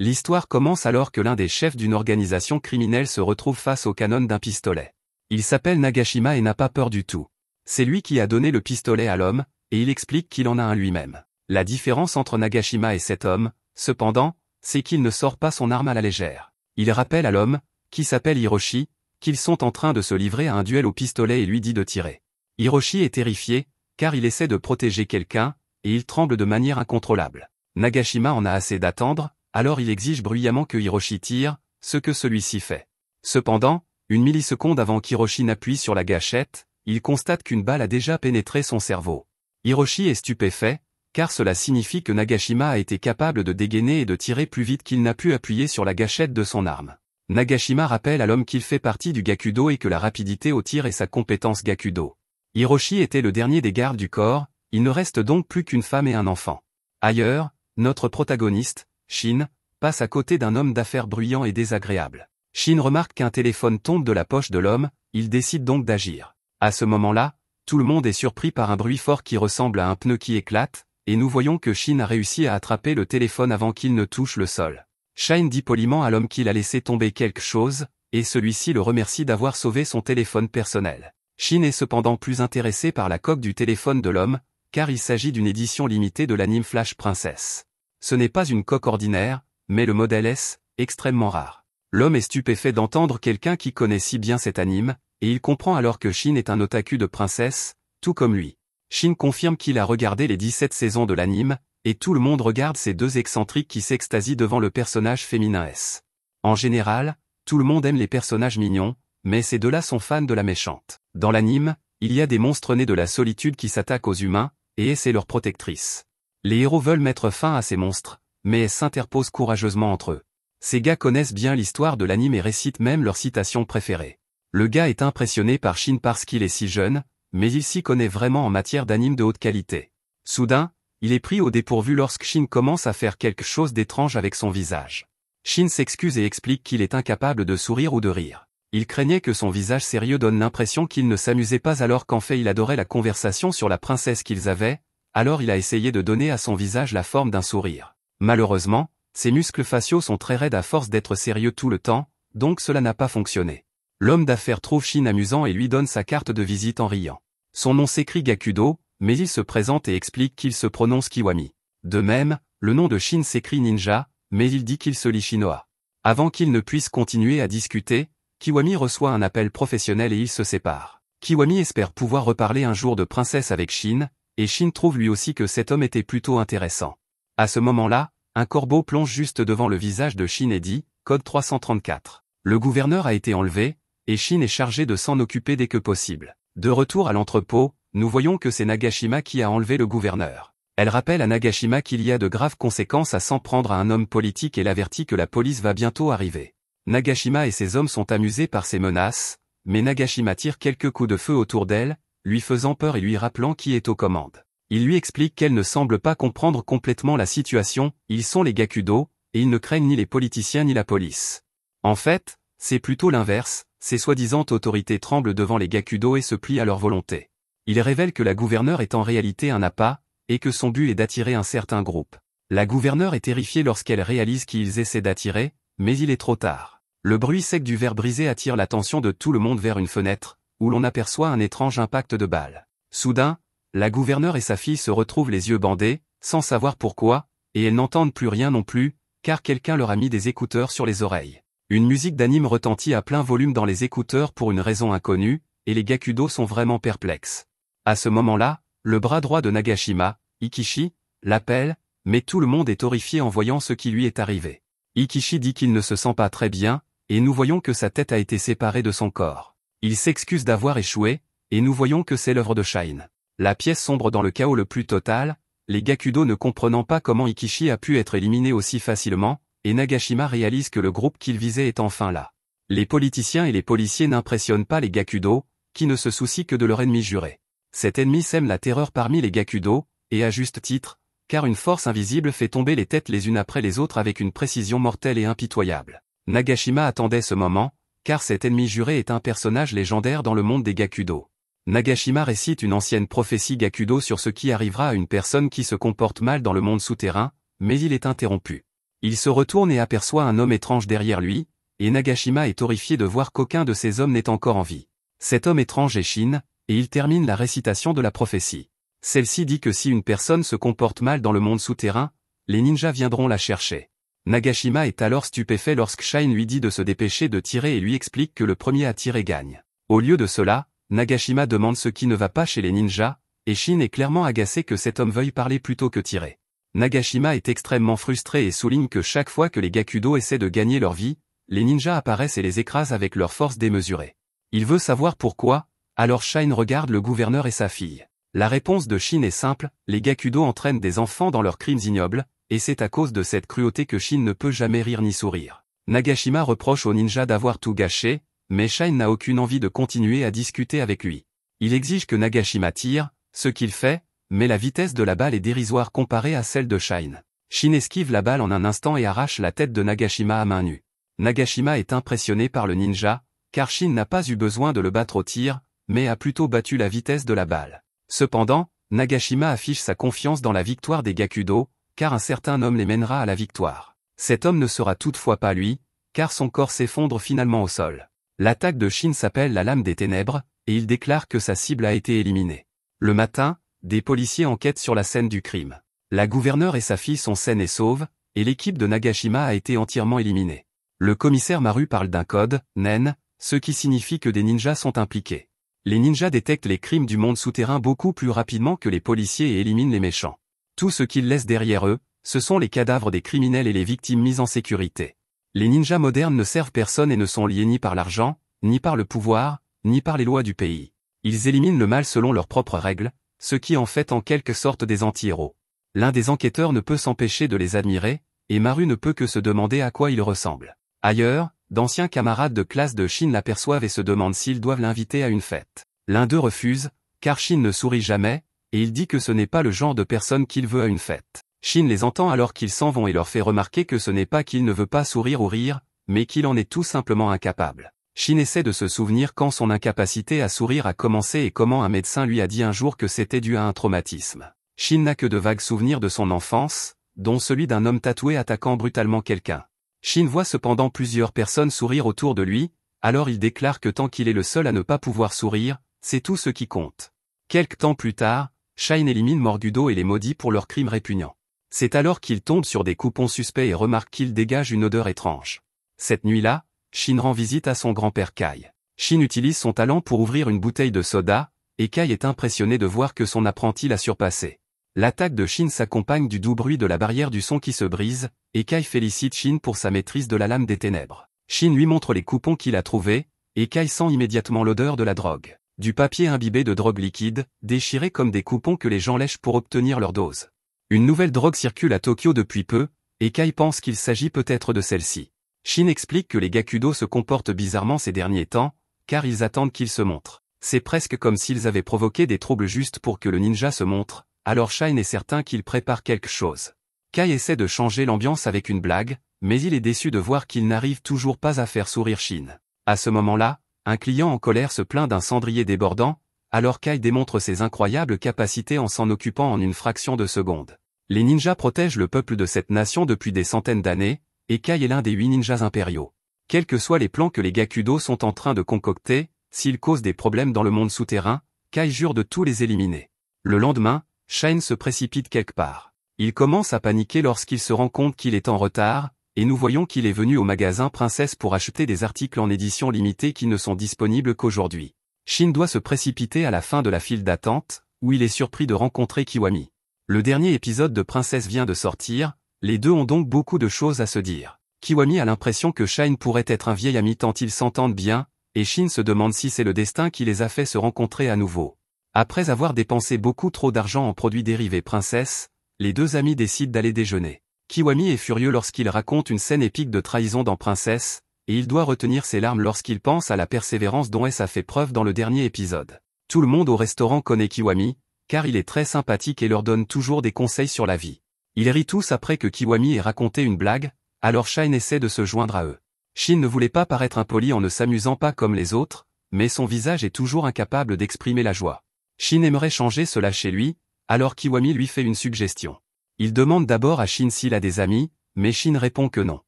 L'histoire commence alors que l'un des chefs d'une organisation criminelle se retrouve face au canon d'un pistolet. Il s'appelle Nagashima et n'a pas peur du tout. C'est lui qui a donné le pistolet à l'homme, et il explique qu'il en a un lui-même. La différence entre Nagashima et cet homme, cependant, c'est qu'il ne sort pas son arme à la légère. Il rappelle à l'homme, qui s'appelle Hiroshi, qu'ils sont en train de se livrer à un duel au pistolet et lui dit de tirer. Hiroshi est terrifié, car il essaie de protéger quelqu'un, et il tremble de manière incontrôlable. Nagashima en a assez d'attendre, alors il exige bruyamment que Hiroshi tire, ce que celui-ci fait. Cependant, une milliseconde avant qu'Hiroshi n'appuie sur la gâchette, il constate qu'une balle a déjà pénétré son cerveau. Hiroshi est stupéfait, car cela signifie que Nagashima a été capable de dégainer et de tirer plus vite qu'il n'a pu appuyer sur la gâchette de son arme. Nagashima rappelle à l'homme qu'il fait partie du Gakudo et que la rapidité au tir est sa compétence Gakudo. Hiroshi était le dernier des gardes du corps, il ne reste donc plus qu'une femme et un enfant. Ailleurs, notre protagoniste, Shin, passe à côté d'un homme d'affaires bruyant et désagréable. Shin remarque qu'un téléphone tombe de la poche de l'homme, il décide donc d'agir. À ce moment-là, tout le monde est surpris par un bruit fort qui ressemble à un pneu qui éclate, et nous voyons que Shin a réussi à attraper le téléphone avant qu'il ne touche le sol. Shin dit poliment à l'homme qu'il a laissé tomber quelque chose, et celui-ci le remercie d'avoir sauvé son téléphone personnel. Shin est cependant plus intéressé par la coque du téléphone de l'homme, car il s'agit d'une édition limitée de l'anime Flash Princess. Ce n'est pas une coque ordinaire, mais le modèle S, extrêmement rare. L'homme est stupéfait d'entendre quelqu'un qui connaît si bien cet anime, et il comprend alors que Shin est un otaku de princesse, tout comme lui. Shin confirme qu'il a regardé les 17 saisons de l'anime, et tout le monde regarde ces deux excentriques qui s'extasient devant le personnage féminin S. En général, tout le monde aime les personnages mignons, mais ces deux-là sont fans de la méchante. Dans l'anime, il y a des monstres nés de la solitude qui s'attaquent aux humains, et S est leur protectrice. Les héros veulent mettre fin à ces monstres, mais S s'interpose courageusement entre eux. Ces gars connaissent bien l'histoire de l'anime et récitent même leur citation préférée. Le gars est impressionné par Shin parce qu'il est si jeune, mais il s'y connaît vraiment en matière d'anime de haute qualité. Soudain, il est pris au dépourvu lorsque Shin commence à faire quelque chose d'étrange avec son visage. Shin s'excuse et explique qu'il est incapable de sourire ou de rire. Il craignait que son visage sérieux donne l'impression qu'il ne s'amusait pas alors qu'en fait il adorait la conversation sur la princesse qu'ils avaient, alors il a essayé de donner à son visage la forme d'un sourire. Malheureusement, ses muscles faciaux sont très raides à force d'être sérieux tout le temps, donc cela n'a pas fonctionné. L'homme d'affaires trouve Shin amusant et lui donne sa carte de visite en riant. Son nom s'écrit Gakudo, mais il se présente et explique qu'il se prononce Kiwami. De même, le nom de Shin s'écrit Ninja, mais il dit qu'il se lit Shinoa. Avant qu'il ne puisse continuer à discuter, Kiwami reçoit un appel professionnel et ils se séparent. Kiwami espère pouvoir reparler un jour de princesse avec Shin, et Shin trouve lui aussi que cet homme était plutôt intéressant. À ce moment-là, un corbeau plonge juste devant le visage de Shin et dit « Code 334 ». Le gouverneur a été enlevé, et Shin est chargé de s'en occuper dès que possible. De retour à l'entrepôt, nous voyons que c'est Nagashima qui a enlevé le gouverneur. Elle rappelle à Nagashima qu'il y a de graves conséquences à s'en prendre à un homme politique et l'avertit que la police va bientôt arriver. Nagashima et ses hommes sont amusés par ces menaces, mais Nagashima tire quelques coups de feu autour d'elle, lui faisant peur et lui rappelant qui est aux commandes. Il lui explique qu'elle ne semble pas comprendre complètement la situation, ils sont les Gakudo, et ils ne craignent ni les politiciens ni la police. En fait, c'est plutôt l'inverse, ces soi-disant autorités tremblent devant les Gakudo et se plient à leur volonté. Il révèle que la gouverneure est en réalité un appât, et que son but est d'attirer un certain groupe. La gouverneure est terrifiée lorsqu'elle réalise qu'ils essaient d'attirer, mais il est trop tard. Le bruit sec du verre brisé attire l'attention de tout le monde vers une fenêtre, où l'on aperçoit un étrange impact de balle. Soudain, la gouverneure et sa fille se retrouvent les yeux bandés, sans savoir pourquoi, et elles n'entendent plus rien non plus, car quelqu'un leur a mis des écouteurs sur les oreilles. Une musique d'anime retentit à plein volume dans les écouteurs pour une raison inconnue, et les Gakudo sont vraiment perplexes. À ce moment-là, le bras droit de Nagashima, Ikishi, l'appelle, mais tout le monde est horrifié en voyant ce qui lui est arrivé. Ikishi dit qu'il ne se sent pas très bien, et nous voyons que sa tête a été séparée de son corps. Il s'excuse d'avoir échoué, et nous voyons que c'est l'œuvre de Shine. La pièce sombre dans le chaos le plus total, les Gakudo ne comprenant pas comment Ikishi a pu être éliminé aussi facilement, et Nagashima réalise que le groupe qu'il visait est enfin là. Les politiciens et les policiers n'impressionnent pas les Gakudo, qui ne se soucient que de leur ennemi juré. Cet ennemi sème la terreur parmi les Gakudo, et à juste titre, car une force invisible fait tomber les têtes les unes après les autres avec une précision mortelle et impitoyable. Nagashima attendait ce moment, car cet ennemi juré est un personnage légendaire dans le monde des Gakudo. Nagashima récite une ancienne prophétie Gakudo sur ce qui arrivera à une personne qui se comporte mal dans le monde souterrain, mais il est interrompu. Il se retourne et aperçoit un homme étrange derrière lui, et Nagashima est horrifié de voir qu'aucun de ces hommes n'est encore en vie. Cet homme étrange est Shin, et il termine la récitation de la prophétie. Celle-ci dit que si une personne se comporte mal dans le monde souterrain, les ninjas viendront la chercher. Nagashima est alors stupéfait lorsque Shin lui dit de se dépêcher de tirer et lui explique que le premier à tirer gagne. Au lieu de cela, Nagashima demande ce qui ne va pas chez les ninjas, et Shin est clairement agacé que cet homme veuille parler plutôt que tirer. Nagashima est extrêmement frustré et souligne que chaque fois que les Gakudo essaient de gagner leur vie, les ninjas apparaissent et les écrasent avec leur force démesurée. Il veut savoir pourquoi, alors Shin regarde le gouverneur et sa fille. La réponse de Shin est simple, les Gakudo entraînent des enfants dans leurs crimes ignobles, et c'est à cause de cette cruauté que Shin ne peut jamais rire ni sourire. Nagashima reproche aux ninjas d'avoir tout gâché, mais Shin n'a aucune envie de continuer à discuter avec lui. Il exige que Nagashima tire, ce qu'il fait, mais la vitesse de la balle est dérisoire comparée à celle de Shin. Shin esquive la balle en un instant et arrache la tête de Nagashima à main nue. Nagashima est impressionné par le ninja, car Shin n'a pas eu besoin de le battre au tir, mais a plutôt battu la vitesse de la balle. Cependant, Nagashima affiche sa confiance dans la victoire des Gakudo, car un certain homme les mènera à la victoire. Cet homme ne sera toutefois pas lui, car son corps s'effondre finalement au sol. L'attaque de Shin s'appelle la lame des ténèbres, et il déclare que sa cible a été éliminée. Le matin, des policiers enquêtent sur la scène du crime. La gouverneure et sa fille sont saines et sauves, et l'équipe de Nagashima a été entièrement éliminée. Le commissaire Maru parle d'un code, NEN, ce qui signifie que des ninjas sont impliqués. Les ninjas détectent les crimes du monde souterrain beaucoup plus rapidement que les policiers et éliminent les méchants. Tout ce qu'ils laissent derrière eux, ce sont les cadavres des criminels et les victimes mises en sécurité. Les ninjas modernes ne servent personne et ne sont liés ni par l'argent, ni par le pouvoir, ni par les lois du pays. Ils éliminent le mal selon leurs propres règles, ce qui en fait en quelque sorte des anti-héros. L'un des enquêteurs ne peut s'empêcher de les admirer, et Maru ne peut que se demander à quoi ils ressemblent. Ailleurs, d'anciens camarades de classe de Shin l'aperçoivent et se demandent s'ils doivent l'inviter à une fête. L'un d'eux refuse, car Shin ne sourit jamais, et il dit que ce n'est pas le genre de personne qu'il veut à une fête. Shin les entend alors qu'ils s'en vont et leur fait remarquer que ce n'est pas qu'il ne veut pas sourire ou rire, mais qu'il en est tout simplement incapable. Shin essaie de se souvenir quand son incapacité à sourire a commencé et comment un médecin lui a dit un jour que c'était dû à un traumatisme. Shin n'a que de vagues souvenirs de son enfance, dont celui d'un homme tatoué attaquant brutalement quelqu'un. Shin voit cependant plusieurs personnes sourire autour de lui, alors il déclare que tant qu'il est le seul à ne pas pouvoir sourire, c'est tout ce qui compte. Quelque temps plus tard, Shin élimine Morgudo et les maudits pour leurs crimes répugnants. C'est alors qu'il tombe sur des coupons suspects et remarque qu'ils dégagent une odeur étrange. Cette nuit-là, Shin rend visite à son grand-père Kai. Shin utilise son talent pour ouvrir une bouteille de soda, et Kai est impressionné de voir que son apprenti l'a surpassé. L'attaque de Shin s'accompagne du doux bruit de la barrière du son qui se brise, et Kai félicite Shin pour sa maîtrise de la lame des ténèbres. Shin lui montre les coupons qu'il a trouvés, et Kai sent immédiatement l'odeur de la drogue. Du papier imbibé de drogue liquide, déchiré comme des coupons que les gens lèchent pour obtenir leur dose. Une nouvelle drogue circule à Tokyo depuis peu, et Kai pense qu'il s'agit peut-être de celle-ci. Shin explique que les Gakudo se comportent bizarrement ces derniers temps, car ils attendent qu'ils se montrent. C'est presque comme s'ils avaient provoqué des troubles juste pour que le ninja se montre, alors Shin est certain qu'il prépare quelque chose. Kai essaie de changer l'ambiance avec une blague, mais il est déçu de voir qu'il n'arrive toujours pas à faire sourire Shin. À ce moment-là, un client en colère se plaint d'un cendrier débordant, alors Kai démontre ses incroyables capacités en s'en occupant en une fraction de seconde. Les ninjas protègent le peuple de cette nation depuis des centaines d'années, et Kai est l'un des 8 ninjas impériaux. Quels que soient les plans que les Gakudo sont en train de concocter, s'ils causent des problèmes dans le monde souterrain, Kai jure de tous les éliminer. Le lendemain, Shin se précipite quelque part. Il commence à paniquer lorsqu'il se rend compte qu'il est en retard, et nous voyons qu'il est venu au magasin Princesse pour acheter des articles en édition limitée qui ne sont disponibles qu'aujourd'hui. Shin doit se précipiter à la fin de la file d'attente, où il est surpris de rencontrer Kiwami. Le dernier épisode de Princesse vient de sortir, les deux ont donc beaucoup de choses à se dire. Kiwami a l'impression que Shin pourrait être un vieil ami tant ils s'entendent bien, et Shin se demande si c'est le destin qui les a fait se rencontrer à nouveau. Après avoir dépensé beaucoup trop d'argent en produits dérivés Princesse, les deux amis décident d'aller déjeuner. Kiwami est furieux lorsqu'il raconte une scène épique de trahison dans Princesse, et il doit retenir ses larmes lorsqu'il pense à la persévérance dont S a fait preuve dans le dernier épisode. Tout le monde au restaurant connaît Kiwami, car il est très sympathique et leur donne toujours des conseils sur la vie. Ils rient tous après que Kiwami ait raconté une blague, alors Shin essaie de se joindre à eux. Shin ne voulait pas paraître impoli en ne s'amusant pas comme les autres, mais son visage est toujours incapable d'exprimer la joie. Shin aimerait changer cela chez lui, alors Kiwami lui fait une suggestion. Il demande d'abord à Shin s'il a des amis, mais Shin répond que non.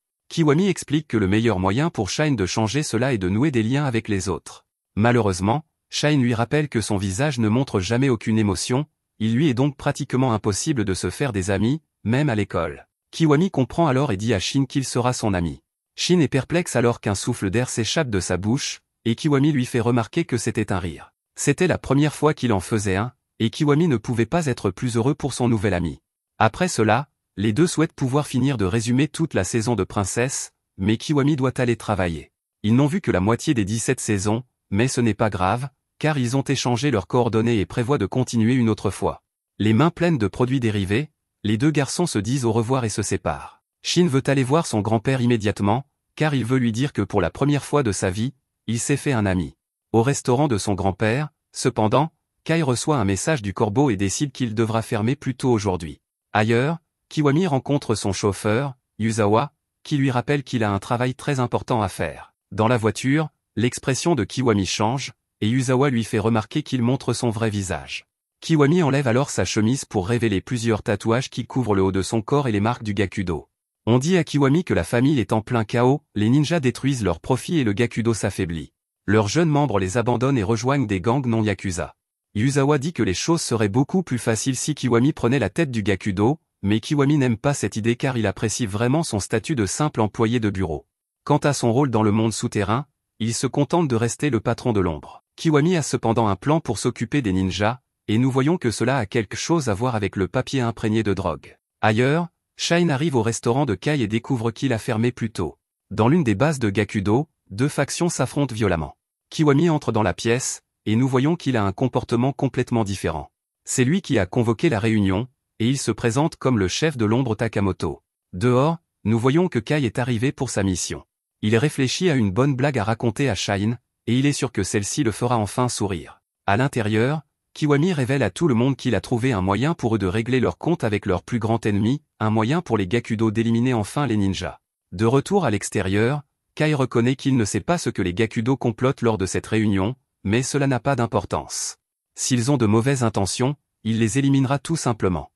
Kiwami explique que le meilleur moyen pour Shine de changer cela est de nouer des liens avec les autres. Malheureusement, Shine lui rappelle que son visage ne montre jamais aucune émotion, il lui est donc pratiquement impossible de se faire des amis, même à l'école. Kiwami comprend alors et dit à Shin qu'il sera son ami. Shin est perplexe alors qu'un souffle d'air s'échappe de sa bouche, et Kiwami lui fait remarquer que c'était un rire. C'était la première fois qu'il en faisait un, et Kiwami ne pouvait pas être plus heureux pour son nouvel ami. Après cela, les deux souhaitent pouvoir finir de résumer toute la saison de Princesse, mais Kiwami doit aller travailler. Ils n'ont vu que la moitié des 17 saisons, mais ce n'est pas grave, car ils ont échangé leurs coordonnées et prévoient de continuer une autre fois. Les mains pleines de produits dérivés, les deux garçons se disent au revoir et se séparent. Shin veut aller voir son grand-père immédiatement, car il veut lui dire que pour la première fois de sa vie, il s'est fait un ami. Au restaurant de son grand-père, cependant, Kai reçoit un message du corbeau et décide qu'il devra fermer plus tôt aujourd'hui. Ailleurs, Kiwami rencontre son chauffeur, Yuzawa, qui lui rappelle qu'il a un travail très important à faire. Dans la voiture, l'expression de Kiwami change, et Yuzawa lui fait remarquer qu'il montre son vrai visage. Kiwami enlève alors sa chemise pour révéler plusieurs tatouages qui couvrent le haut de son corps et les marques du Gakudo. On dit à Kiwami que la famille est en plein chaos, les ninjas détruisent leurs profits et le Gakudo s'affaiblit. Leurs jeunes membres les abandonnent et rejoignent des gangs non yakuza. Yuzawa dit que les choses seraient beaucoup plus faciles si Kiwami prenait la tête du Gakudo, mais Kiwami n'aime pas cette idée car il apprécie vraiment son statut de simple employé de bureau. Quant à son rôle dans le monde souterrain, il se contente de rester le patron de l'ombre. Kiwami a cependant un plan pour s'occuper des ninjas, et nous voyons que cela a quelque chose à voir avec le papier imprégné de drogue. Ailleurs, Shine arrive au restaurant de Kai et découvre qu'il a fermé plus tôt. Dans l'une des bases de Gakudo, deux factions s'affrontent violemment. Kiwami entre dans la pièce, et nous voyons qu'il a un comportement complètement différent. C'est lui qui a convoqué la réunion, et il se présente comme le chef de l'ombre Takamoto. Dehors, nous voyons que Kai est arrivé pour sa mission. Il réfléchit à une bonne blague à raconter à Shine, et il est sûr que celle-ci le fera enfin sourire. À l'intérieur, Kiwami révèle à tout le monde qu'il a trouvé un moyen pour eux de régler leur compte avec leur plus grand ennemi, un moyen pour les Gakudo d'éliminer enfin les ninjas. De retour à l'extérieur, Kai reconnaît qu'il ne sait pas ce que les Gakudo complotent lors de cette réunion, mais cela n'a pas d'importance. S'ils ont de mauvaises intentions, il les éliminera tout simplement.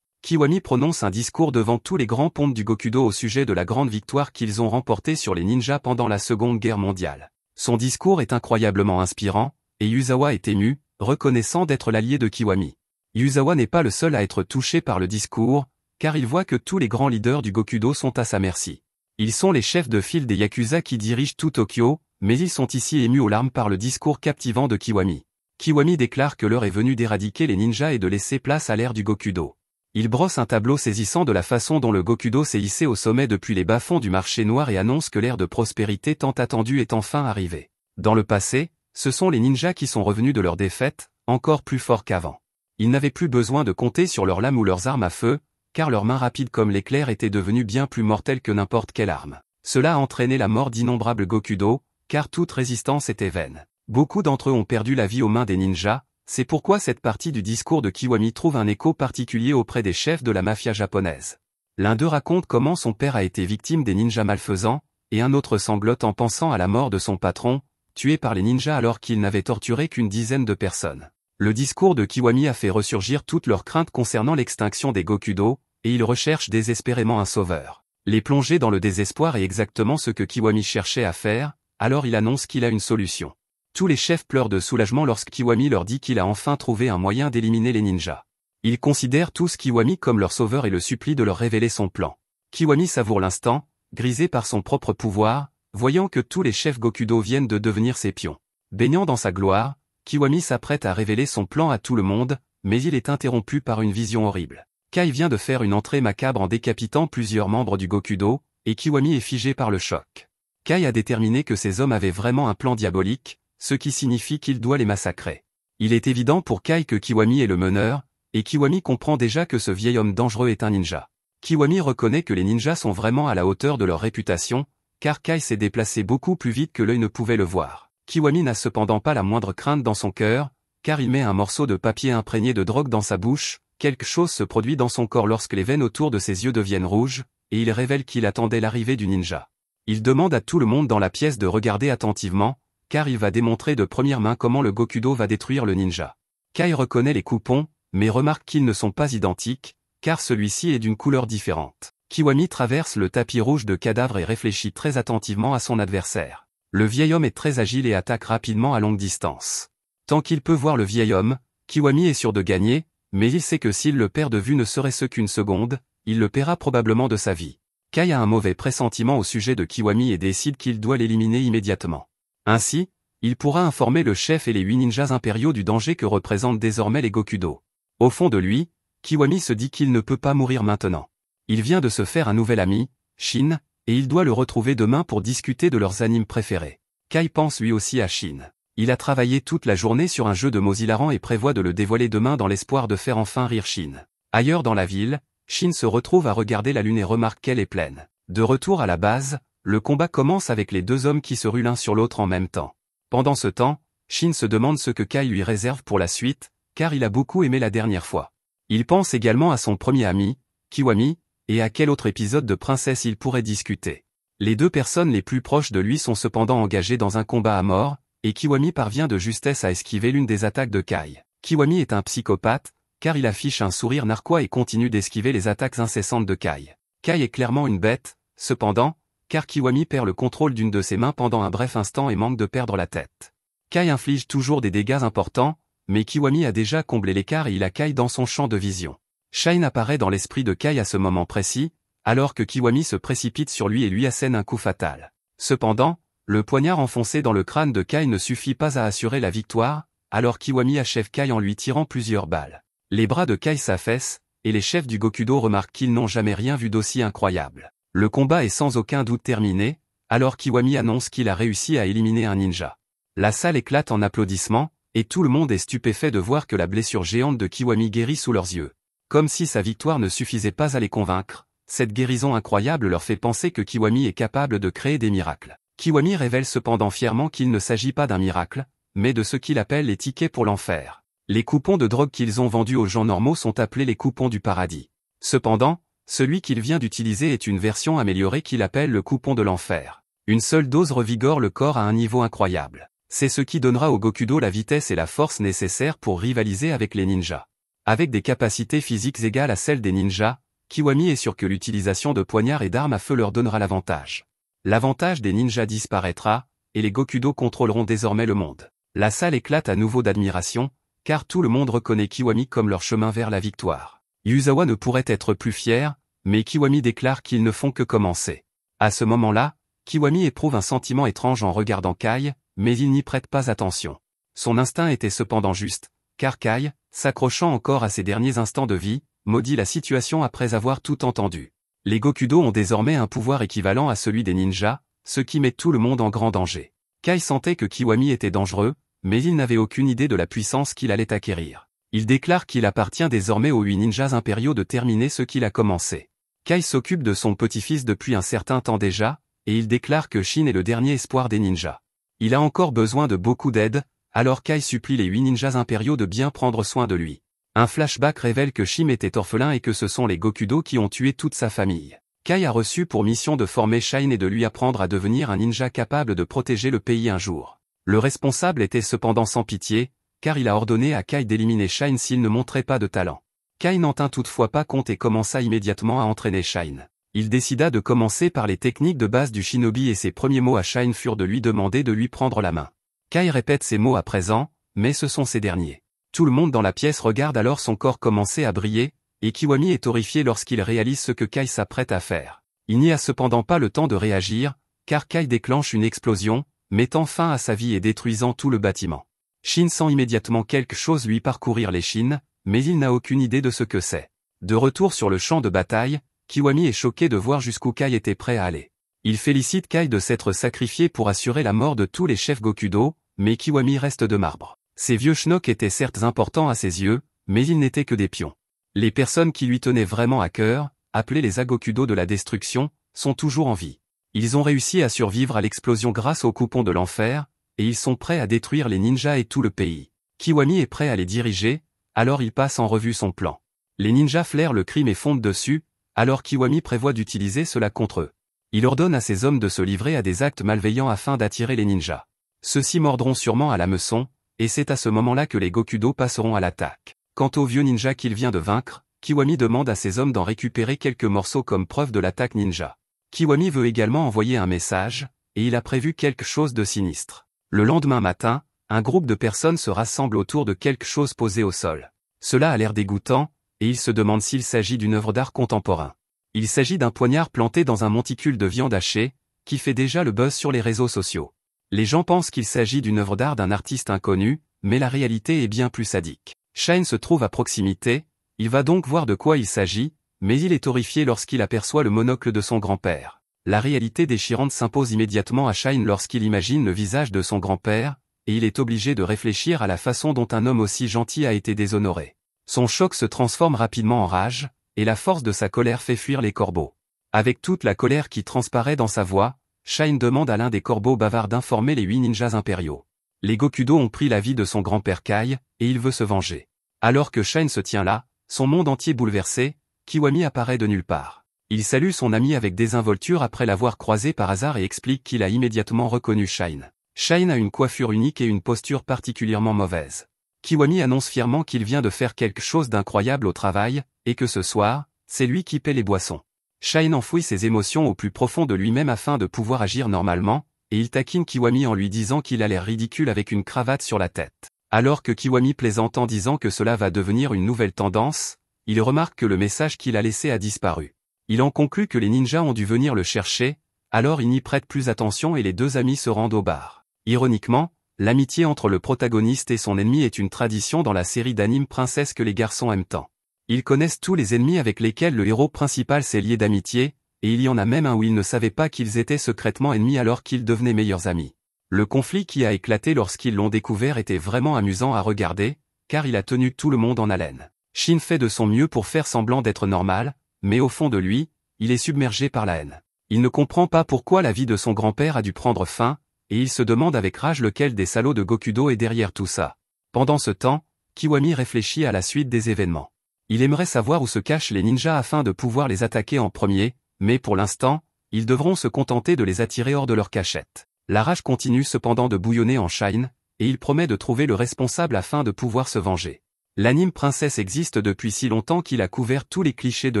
Kiwami prononce un discours devant tous les grands pontes du Gakudo au sujet de la grande victoire qu'ils ont remportée sur les ninjas pendant la Seconde Guerre mondiale. Son discours est incroyablement inspirant, et Yuzawa est ému, reconnaissant d'être l'allié de Kiwami. Yuzawa n'est pas le seul à être touché par le discours, car il voit que tous les grands leaders du Gakudo sont à sa merci. Ils sont les chefs de file des Yakuza qui dirigent tout Tokyo, mais ils sont ici émus aux larmes par le discours captivant de Kiwami. Kiwami déclare que l'heure est venue d'éradiquer les ninjas et de laisser place à l'ère du Gakudo. Il brosse un tableau saisissant de la façon dont le Gakudo s'est hissé au sommet depuis les bas-fonds du marché noir et annonce que l'ère de prospérité tant attendue est enfin arrivée. Dans le passé, ce sont les ninjas qui sont revenus de leur défaite, encore plus forts qu'avant. Ils n'avaient plus besoin de compter sur leurs lames ou leurs armes à feu, car leurs mains rapides comme l'éclair étaient devenues bien plus mortelles que n'importe quelle arme. Cela a entraîné la mort d'innombrables Gakudo, car toute résistance était vaine. Beaucoup d'entre eux ont perdu la vie aux mains des ninjas, c'est pourquoi cette partie du discours de Kiwami trouve un écho particulier auprès des chefs de la mafia japonaise. L'un d'eux raconte comment son père a été victime des ninjas malfaisants, et un autre sanglote en pensant à la mort de son patron, tué par les ninjas alors qu'il n'avait torturé qu'une dizaine de personnes. Le discours de Kiwami a fait ressurgir toutes leurs craintes concernant l'extinction des Gakudo, et ils recherchent désespérément un sauveur. Les plonger dans le désespoir est exactement ce que Kiwami cherchait à faire, alors il annonce qu'il a une solution. Tous les chefs pleurent de soulagement lorsque Kiwami leur dit qu'il a enfin trouvé un moyen d'éliminer les ninjas. Ils considèrent tous Kiwami comme leur sauveur et le supplient de leur révéler son plan. Kiwami savoure l'instant, grisé par son propre pouvoir, voyant que tous les chefs Gakudo viennent de devenir ses pions. Baignant dans sa gloire, Kiwami s'apprête à révéler son plan à tout le monde, mais il est interrompu par une vision horrible. Kai vient de faire une entrée macabre en décapitant plusieurs membres du Gakudo, et Kiwami est figé par le choc. Kai a déterminé que ces hommes avaient vraiment un plan diabolique, ce qui signifie qu'il doit les massacrer. Il est évident pour Kai que Kiwami est le meneur, et Kiwami comprend déjà que ce vieil homme dangereux est un ninja. Kiwami reconnaît que les ninjas sont vraiment à la hauteur de leur réputation, car Kai s'est déplacé beaucoup plus vite que l'œil ne pouvait le voir. Kiwami n'a cependant pas la moindre crainte dans son cœur, car il met un morceau de papier imprégné de drogue dans sa bouche, quelque chose se produit dans son corps lorsque les veines autour de ses yeux deviennent rouges, et il révèle qu'il attendait l'arrivée du ninja. Il demande à tout le monde dans la pièce de regarder attentivement, car il va démontrer de première main comment le Gakudo va détruire le ninja. Kai reconnaît les coupons, mais remarque qu'ils ne sont pas identiques, car celui-ci est d'une couleur différente. Kiwami traverse le tapis rouge de cadavres et réfléchit très attentivement à son adversaire. Le vieil homme est très agile et attaque rapidement à longue distance. Tant qu'il peut voir le vieil homme, Kiwami est sûr de gagner, mais il sait que s'il le perd de vue ne serait-ce qu'une seconde, il le paiera probablement de sa vie. Kai a un mauvais pressentiment au sujet de Kiwami et décide qu'il doit l'éliminer immédiatement. Ainsi, il pourra informer le chef et les 8 ninjas impériaux du danger que représentent désormais les Gokudo. Au fond de lui, Kiwami se dit qu'il ne peut pas mourir maintenant. Il vient de se faire un nouvel ami, Shin, et il doit le retrouver demain pour discuter de leurs animes préférés. Kai pense lui aussi à Shin. Il a travaillé toute la journée sur un jeu de mots hilarant et prévoit de le dévoiler demain dans l'espoir de faire enfin rire Shin. Ailleurs dans la ville, Shin se retrouve à regarder la lune et remarque qu'elle est pleine. De retour à la base, le combat commence avec les deux hommes qui se ruent l'un sur l'autre en même temps. Pendant ce temps, Shin se demande ce que Kai lui réserve pour la suite, car il a beaucoup aimé la dernière fois. Il pense également à son premier ami, Kiwami, et à quel autre épisode de Princesse il pourrait discuter. Les deux personnes les plus proches de lui sont cependant engagées dans un combat à mort, et Kiwami parvient de justesse à esquiver l'une des attaques de Kai. Kiwami est un psychopathe, car il affiche un sourire narquois et continue d'esquiver les attaques incessantes de Kai. Kai est clairement une bête, cependant, car Kiwami perd le contrôle d'une de ses mains pendant un bref instant et manque de perdre la tête. Kai inflige toujours des dégâts importants, mais Kiwami a déjà comblé l'écart et il a Kai dans son champ de vision. Shine apparaît dans l'esprit de Kai à ce moment précis, alors que Kiwami se précipite sur lui et lui assène un coup fatal. Cependant, le poignard enfoncé dans le crâne de Kai ne suffit pas à assurer la victoire, alors Kiwami achève Kai en lui tirant plusieurs balles. Les bras de Kai s'affaissent, et les chefs du Gokudo remarquent qu'ils n'ont jamais rien vu d'aussi incroyable. Le combat est sans aucun doute terminé, alors Kiwami annonce qu'il a réussi à éliminer un ninja. La salle éclate en applaudissements, et tout le monde est stupéfait de voir que la blessure géante de Kiwami guérit sous leurs yeux. Comme si sa victoire ne suffisait pas à les convaincre, cette guérison incroyable leur fait penser que Kiwami est capable de créer des miracles. Kiwami révèle cependant fièrement qu'il ne s'agit pas d'un miracle, mais de ce qu'il appelle les tickets pour l'enfer. Les coupons de drogue qu'ils ont vendus aux gens normaux sont appelés les coupons du paradis. Cependant, celui qu'il vient d'utiliser est une version améliorée qu'il appelle le coupon de l'enfer. Une seule dose revigore le corps à un niveau incroyable. C'est ce qui donnera au Gokudo la vitesse et la force nécessaires pour rivaliser avec les ninjas. Avec des capacités physiques égales à celles des ninjas, Kiwami est sûr que l'utilisation de poignards et d'armes à feu leur donnera l'avantage. L'avantage des ninjas disparaîtra, et les Gokudo contrôleront désormais le monde. La salle éclate à nouveau d'admiration, car tout le monde reconnaît Kiwami comme leur chemin vers la victoire. Yuzawa ne pourrait être plus fier, mais Kiwami déclare qu'ils ne font que commencer. À ce moment-là, Kiwami éprouve un sentiment étrange en regardant Kai, mais il n'y prête pas attention. Son instinct était cependant juste, car Kai, s'accrochant encore à ses derniers instants de vie, maudit la situation après avoir tout entendu. Les Gokudo ont désormais un pouvoir équivalent à celui des ninjas, ce qui met tout le monde en grand danger. Kai sentait que Kiwami était dangereux, mais il n'avait aucune idée de la puissance qu'il allait acquérir. Il déclare qu'il appartient désormais aux 8 ninjas impériaux de terminer ce qu'il a commencé. Kai s'occupe de son petit-fils depuis un certain temps déjà, et il déclare que Shin est le dernier espoir des ninjas. Il a encore besoin de beaucoup d'aide, alors Kai supplie les 8 ninjas impériaux de bien prendre soin de lui. Un flashback révèle que Shin était orphelin et que ce sont les Gokudo qui ont tué toute sa famille. Kai a reçu pour mission de former Shine et de lui apprendre à devenir un ninja capable de protéger le pays un jour. Le responsable était cependant sans pitié, car il a ordonné à Kai d'éliminer Shine s'il ne montrait pas de talent. Kai n'en tint toutefois pas compte et commença immédiatement à entraîner Shine. Il décida de commencer par les techniques de base du shinobi et ses premiers mots à Shine furent de lui demander de lui prendre la main. Kai répète ces mots à présent, mais ce sont ces derniers. Tout le monde dans la pièce regarde alors son corps commencer à briller, et Kiwami est horrifié lorsqu'il réalise ce que Kai s'apprête à faire. Il n'y a cependant pas le temps de réagir, car Kai déclenche une explosion, mettant fin à sa vie et détruisant tout le bâtiment. Shin sent immédiatement quelque chose lui parcourir l'échine, mais il n'a aucune idée de ce que c'est. De retour sur le champ de bataille, Kiwami est choqué de voir jusqu'où Kai était prêt à aller. Il félicite Kai de s'être sacrifié pour assurer la mort de tous les chefs Gokudo, mais Kiwami reste de marbre. Ces vieux schnocks étaient certes importants à ses yeux, mais ils n'étaient que des pions. Les personnes qui lui tenaient vraiment à cœur, appelées les Agokudo de la destruction, sont toujours en vie. Ils ont réussi à survivre à l'explosion grâce au coupon de l'enfer, et ils sont prêts à détruire les ninjas et tout le pays. Kiwami est prêt à les diriger, alors il passe en revue son plan. Les ninjas flairent le crime et fondent dessus, alors Kiwami prévoit d'utiliser cela contre eux. Il ordonne à ses hommes de se livrer à des actes malveillants afin d'attirer les ninjas. Ceux-ci mordront sûrement à l'hameçon, et c'est à ce moment-là que les Gokudo passeront à l'attaque. Quant au vieux ninja qu'il vient de vaincre, Kiwami demande à ses hommes d'en récupérer quelques morceaux comme preuve de l'attaque ninja. Kiwami veut également envoyer un message, et il a prévu quelque chose de sinistre. Le lendemain matin, un groupe de personnes se rassemble autour de quelque chose posé au sol. Cela a l'air dégoûtant, et il se demande s'il s'agit d'une œuvre d'art contemporain. Il s'agit d'un poignard planté dans un monticule de viande hachée, qui fait déjà le buzz sur les réseaux sociaux. Les gens pensent qu'il s'agit d'une œuvre d'art d'un artiste inconnu, mais la réalité est bien plus sadique. Shine se trouve à proximité, il va donc voir de quoi il s'agit, mais il est horrifié lorsqu'il aperçoit le monocle de son grand-père. La réalité déchirante s'impose immédiatement à Shine lorsqu'il imagine le visage de son grand-père, et il est obligé de réfléchir à la façon dont un homme aussi gentil a été déshonoré. Son choc se transforme rapidement en rage, et la force de sa colère fait fuir les corbeaux. Avec toute la colère qui transparaît dans sa voix, Shine demande à l'un des corbeaux bavards d'informer les 8 ninjas impériaux. Les Gokudo ont pris la vie de son grand-père Kai, et il veut se venger. Alors que Shine se tient là, son monde entier bouleversé, Kiwami apparaît de nulle part. Il salue son ami avec désinvolture après l'avoir croisé par hasard et explique qu'il a immédiatement reconnu Shine. Shine a une coiffure unique et une posture particulièrement mauvaise. Kiwami annonce fièrement qu'il vient de faire quelque chose d'incroyable au travail, et que ce soir, c'est lui qui paie les boissons. Shine enfouit ses émotions au plus profond de lui-même afin de pouvoir agir normalement, et il taquine Kiwami en lui disant qu'il a l'air ridicule avec une cravate sur la tête. Alors que Kiwami plaisante en disant que cela va devenir une nouvelle tendance, il remarque que le message qu'il a laissé a disparu. Il en conclut que les ninjas ont dû venir le chercher, alors il n'y prête plus attention et les deux amis se rendent au bar. Ironiquement, l'amitié entre le protagoniste et son ennemi est une tradition dans la série d'animes Princesse que les garçons aiment tant. Ils connaissent tous les ennemis avec lesquels le héros principal s'est lié d'amitié, et il y en a même un où ils ne savaient pas qu'ils étaient secrètement ennemis alors qu'ils devenaient meilleurs amis. Le conflit qui a éclaté lorsqu'ils l'ont découvert était vraiment amusant à regarder, car il a tenu tout le monde en haleine. Shin fait de son mieux pour faire semblant d'être normal, mais au fond de lui, il est submergé par la haine. Il ne comprend pas pourquoi la vie de son grand-père a dû prendre fin, et il se demande avec rage lequel des salauds de Gokudo est derrière tout ça. Pendant ce temps, Kiwami réfléchit à la suite des événements. Il aimerait savoir où se cachent les ninjas afin de pouvoir les attaquer en premier, mais pour l'instant, ils devront se contenter de les attirer hors de leur cachette. La rage continue cependant de bouillonner en Shine, et il promet de trouver le responsable afin de pouvoir se venger. L'anime Princesse existe depuis si longtemps qu'il a couvert tous les clichés de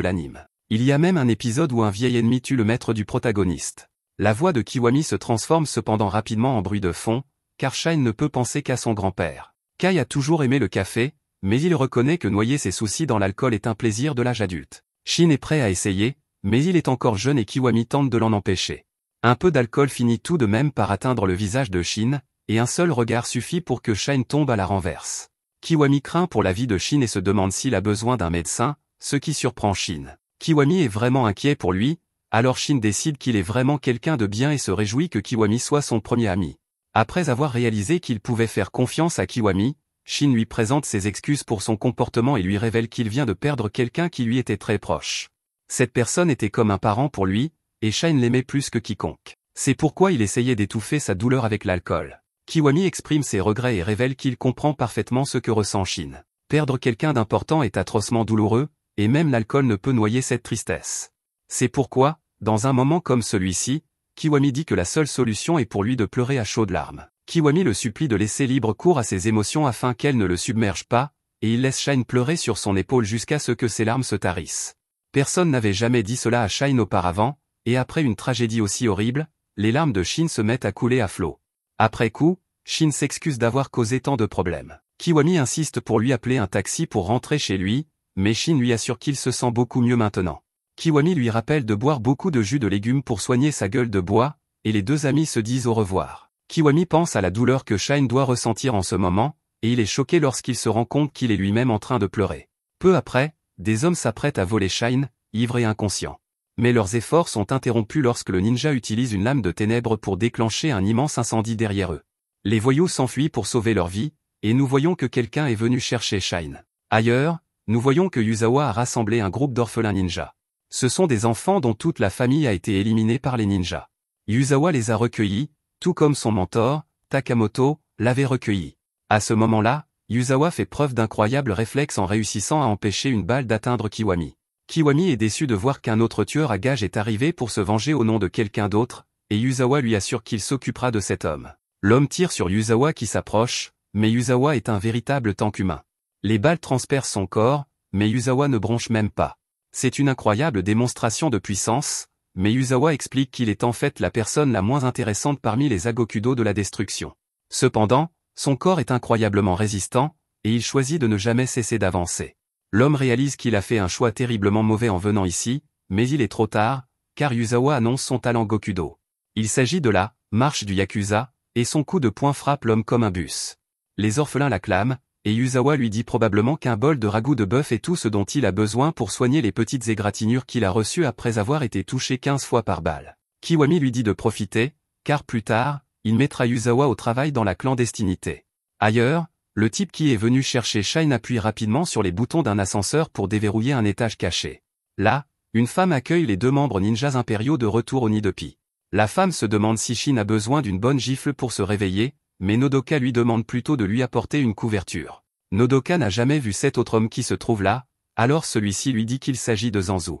l'anime. Il y a même un épisode où un vieil ennemi tue le maître du protagoniste. La voix de Kiwami se transforme cependant rapidement en bruit de fond, car Shine ne peut penser qu'à son grand-père. Kai a toujours aimé le café, mais il reconnaît que noyer ses soucis dans l'alcool est un plaisir de l'âge adulte. Shin est prêt à essayer, mais il est encore jeune et Kiwami tente de l'en empêcher. Un peu d'alcool finit tout de même par atteindre le visage de Shin, et un seul regard suffit pour que Shine tombe à la renverse. Kiwami craint pour la vie de Shin et se demande s'il a besoin d'un médecin, ce qui surprend Shin. Kiwami est vraiment inquiet pour lui, alors Shin décide qu'il est vraiment quelqu'un de bien et se réjouit que Kiwami soit son premier ami. Après avoir réalisé qu'il pouvait faire confiance à Kiwami, Shin lui présente ses excuses pour son comportement et lui révèle qu'il vient de perdre quelqu'un qui lui était très proche. Cette personne était comme un parent pour lui, et Shine l'aimait plus que quiconque. C'est pourquoi il essayait d'étouffer sa douleur avec l'alcool. Kiwami exprime ses regrets et révèle qu'il comprend parfaitement ce que ressent Shin. Perdre quelqu'un d'important est atrocement douloureux, et même l'alcool ne peut noyer cette tristesse. C'est pourquoi, dans un moment comme celui-ci, Kiwami dit que la seule solution est pour lui de pleurer à chaudes larmes. Kiwami le supplie de laisser libre cours à ses émotions afin qu'elles ne le submergent pas, et il laisse Shine pleurer sur son épaule jusqu'à ce que ses larmes se tarissent. Personne n'avait jamais dit cela à Shine auparavant, et après une tragédie aussi horrible, les larmes de Shin se mettent à couler à flot. Après coup, Shin s'excuse d'avoir causé tant de problèmes. Kiwami insiste pour lui appeler un taxi pour rentrer chez lui, mais Shin lui assure qu'il se sent beaucoup mieux maintenant. Kiwami lui rappelle de boire beaucoup de jus de légumes pour soigner sa gueule de bois, et les deux amis se disent au revoir. Kiwami pense à la douleur que Shine doit ressentir en ce moment, et il est choqué lorsqu'il se rend compte qu'il est lui-même en train de pleurer. Peu après, des hommes s'apprêtent à voler Shine, ivre et inconscient. Mais leurs efforts sont interrompus lorsque le ninja utilise une lame de ténèbres pour déclencher un immense incendie derrière eux. Les voyous s'enfuient pour sauver leur vie, et nous voyons que quelqu'un est venu chercher Shine. Ailleurs, nous voyons que Yuzawa a rassemblé un groupe d'orphelins ninjas. Ce sont des enfants dont toute la famille a été éliminée par les ninjas. Yuzawa les a recueillis, tout comme son mentor, Takamoto, l'avait recueilli. À ce moment-là, Yuzawa fait preuve d'incroyables réflexes en réussissant à empêcher une balle d'atteindre Kiwami. Kiwami est déçu de voir qu'un autre tueur à gages est arrivé pour se venger au nom de quelqu'un d'autre, et Yuzawa lui assure qu'il s'occupera de cet homme. L'homme tire sur Yuzawa qui s'approche, mais Yuzawa est un véritable tank humain. Les balles transpercent son corps, mais Yuzawa ne bronche même pas. C'est une incroyable démonstration de puissance, mais Yuzawa explique qu'il est en fait la personne la moins intéressante parmi les Agokudo de la destruction. Cependant, son corps est incroyablement résistant, et il choisit de ne jamais cesser d'avancer. L'homme réalise qu'il a fait un choix terriblement mauvais en venant ici, mais il est trop tard, car Yuzawa annonce son talent Gokudo. Il s'agit de la marche du Yakuza, et son coup de poing frappe l'homme comme un bus. Les orphelins l'acclament, et Yuzawa lui dit probablement qu'un bol de ragoût de bœuf est tout ce dont il a besoin pour soigner les petites égratignures qu'il a reçues après avoir été touché 15 fois par balle. Kiwami lui dit de profiter, car plus tard, il mettra Yuzawa au travail dans la clandestinité. Ailleurs, le type qui est venu chercher Shine appuie rapidement sur les boutons d'un ascenseur pour déverrouiller un étage caché. Là, une femme accueille les deux membres ninjas impériaux de retour au nid de Pi. La femme se demande si Shin a besoin d'une bonne gifle pour se réveiller, mais Nodoka lui demande plutôt de lui apporter une couverture. Nodoka n'a jamais vu cet autre homme qui se trouve là, alors celui-ci lui dit qu'il s'agit de Zanzu.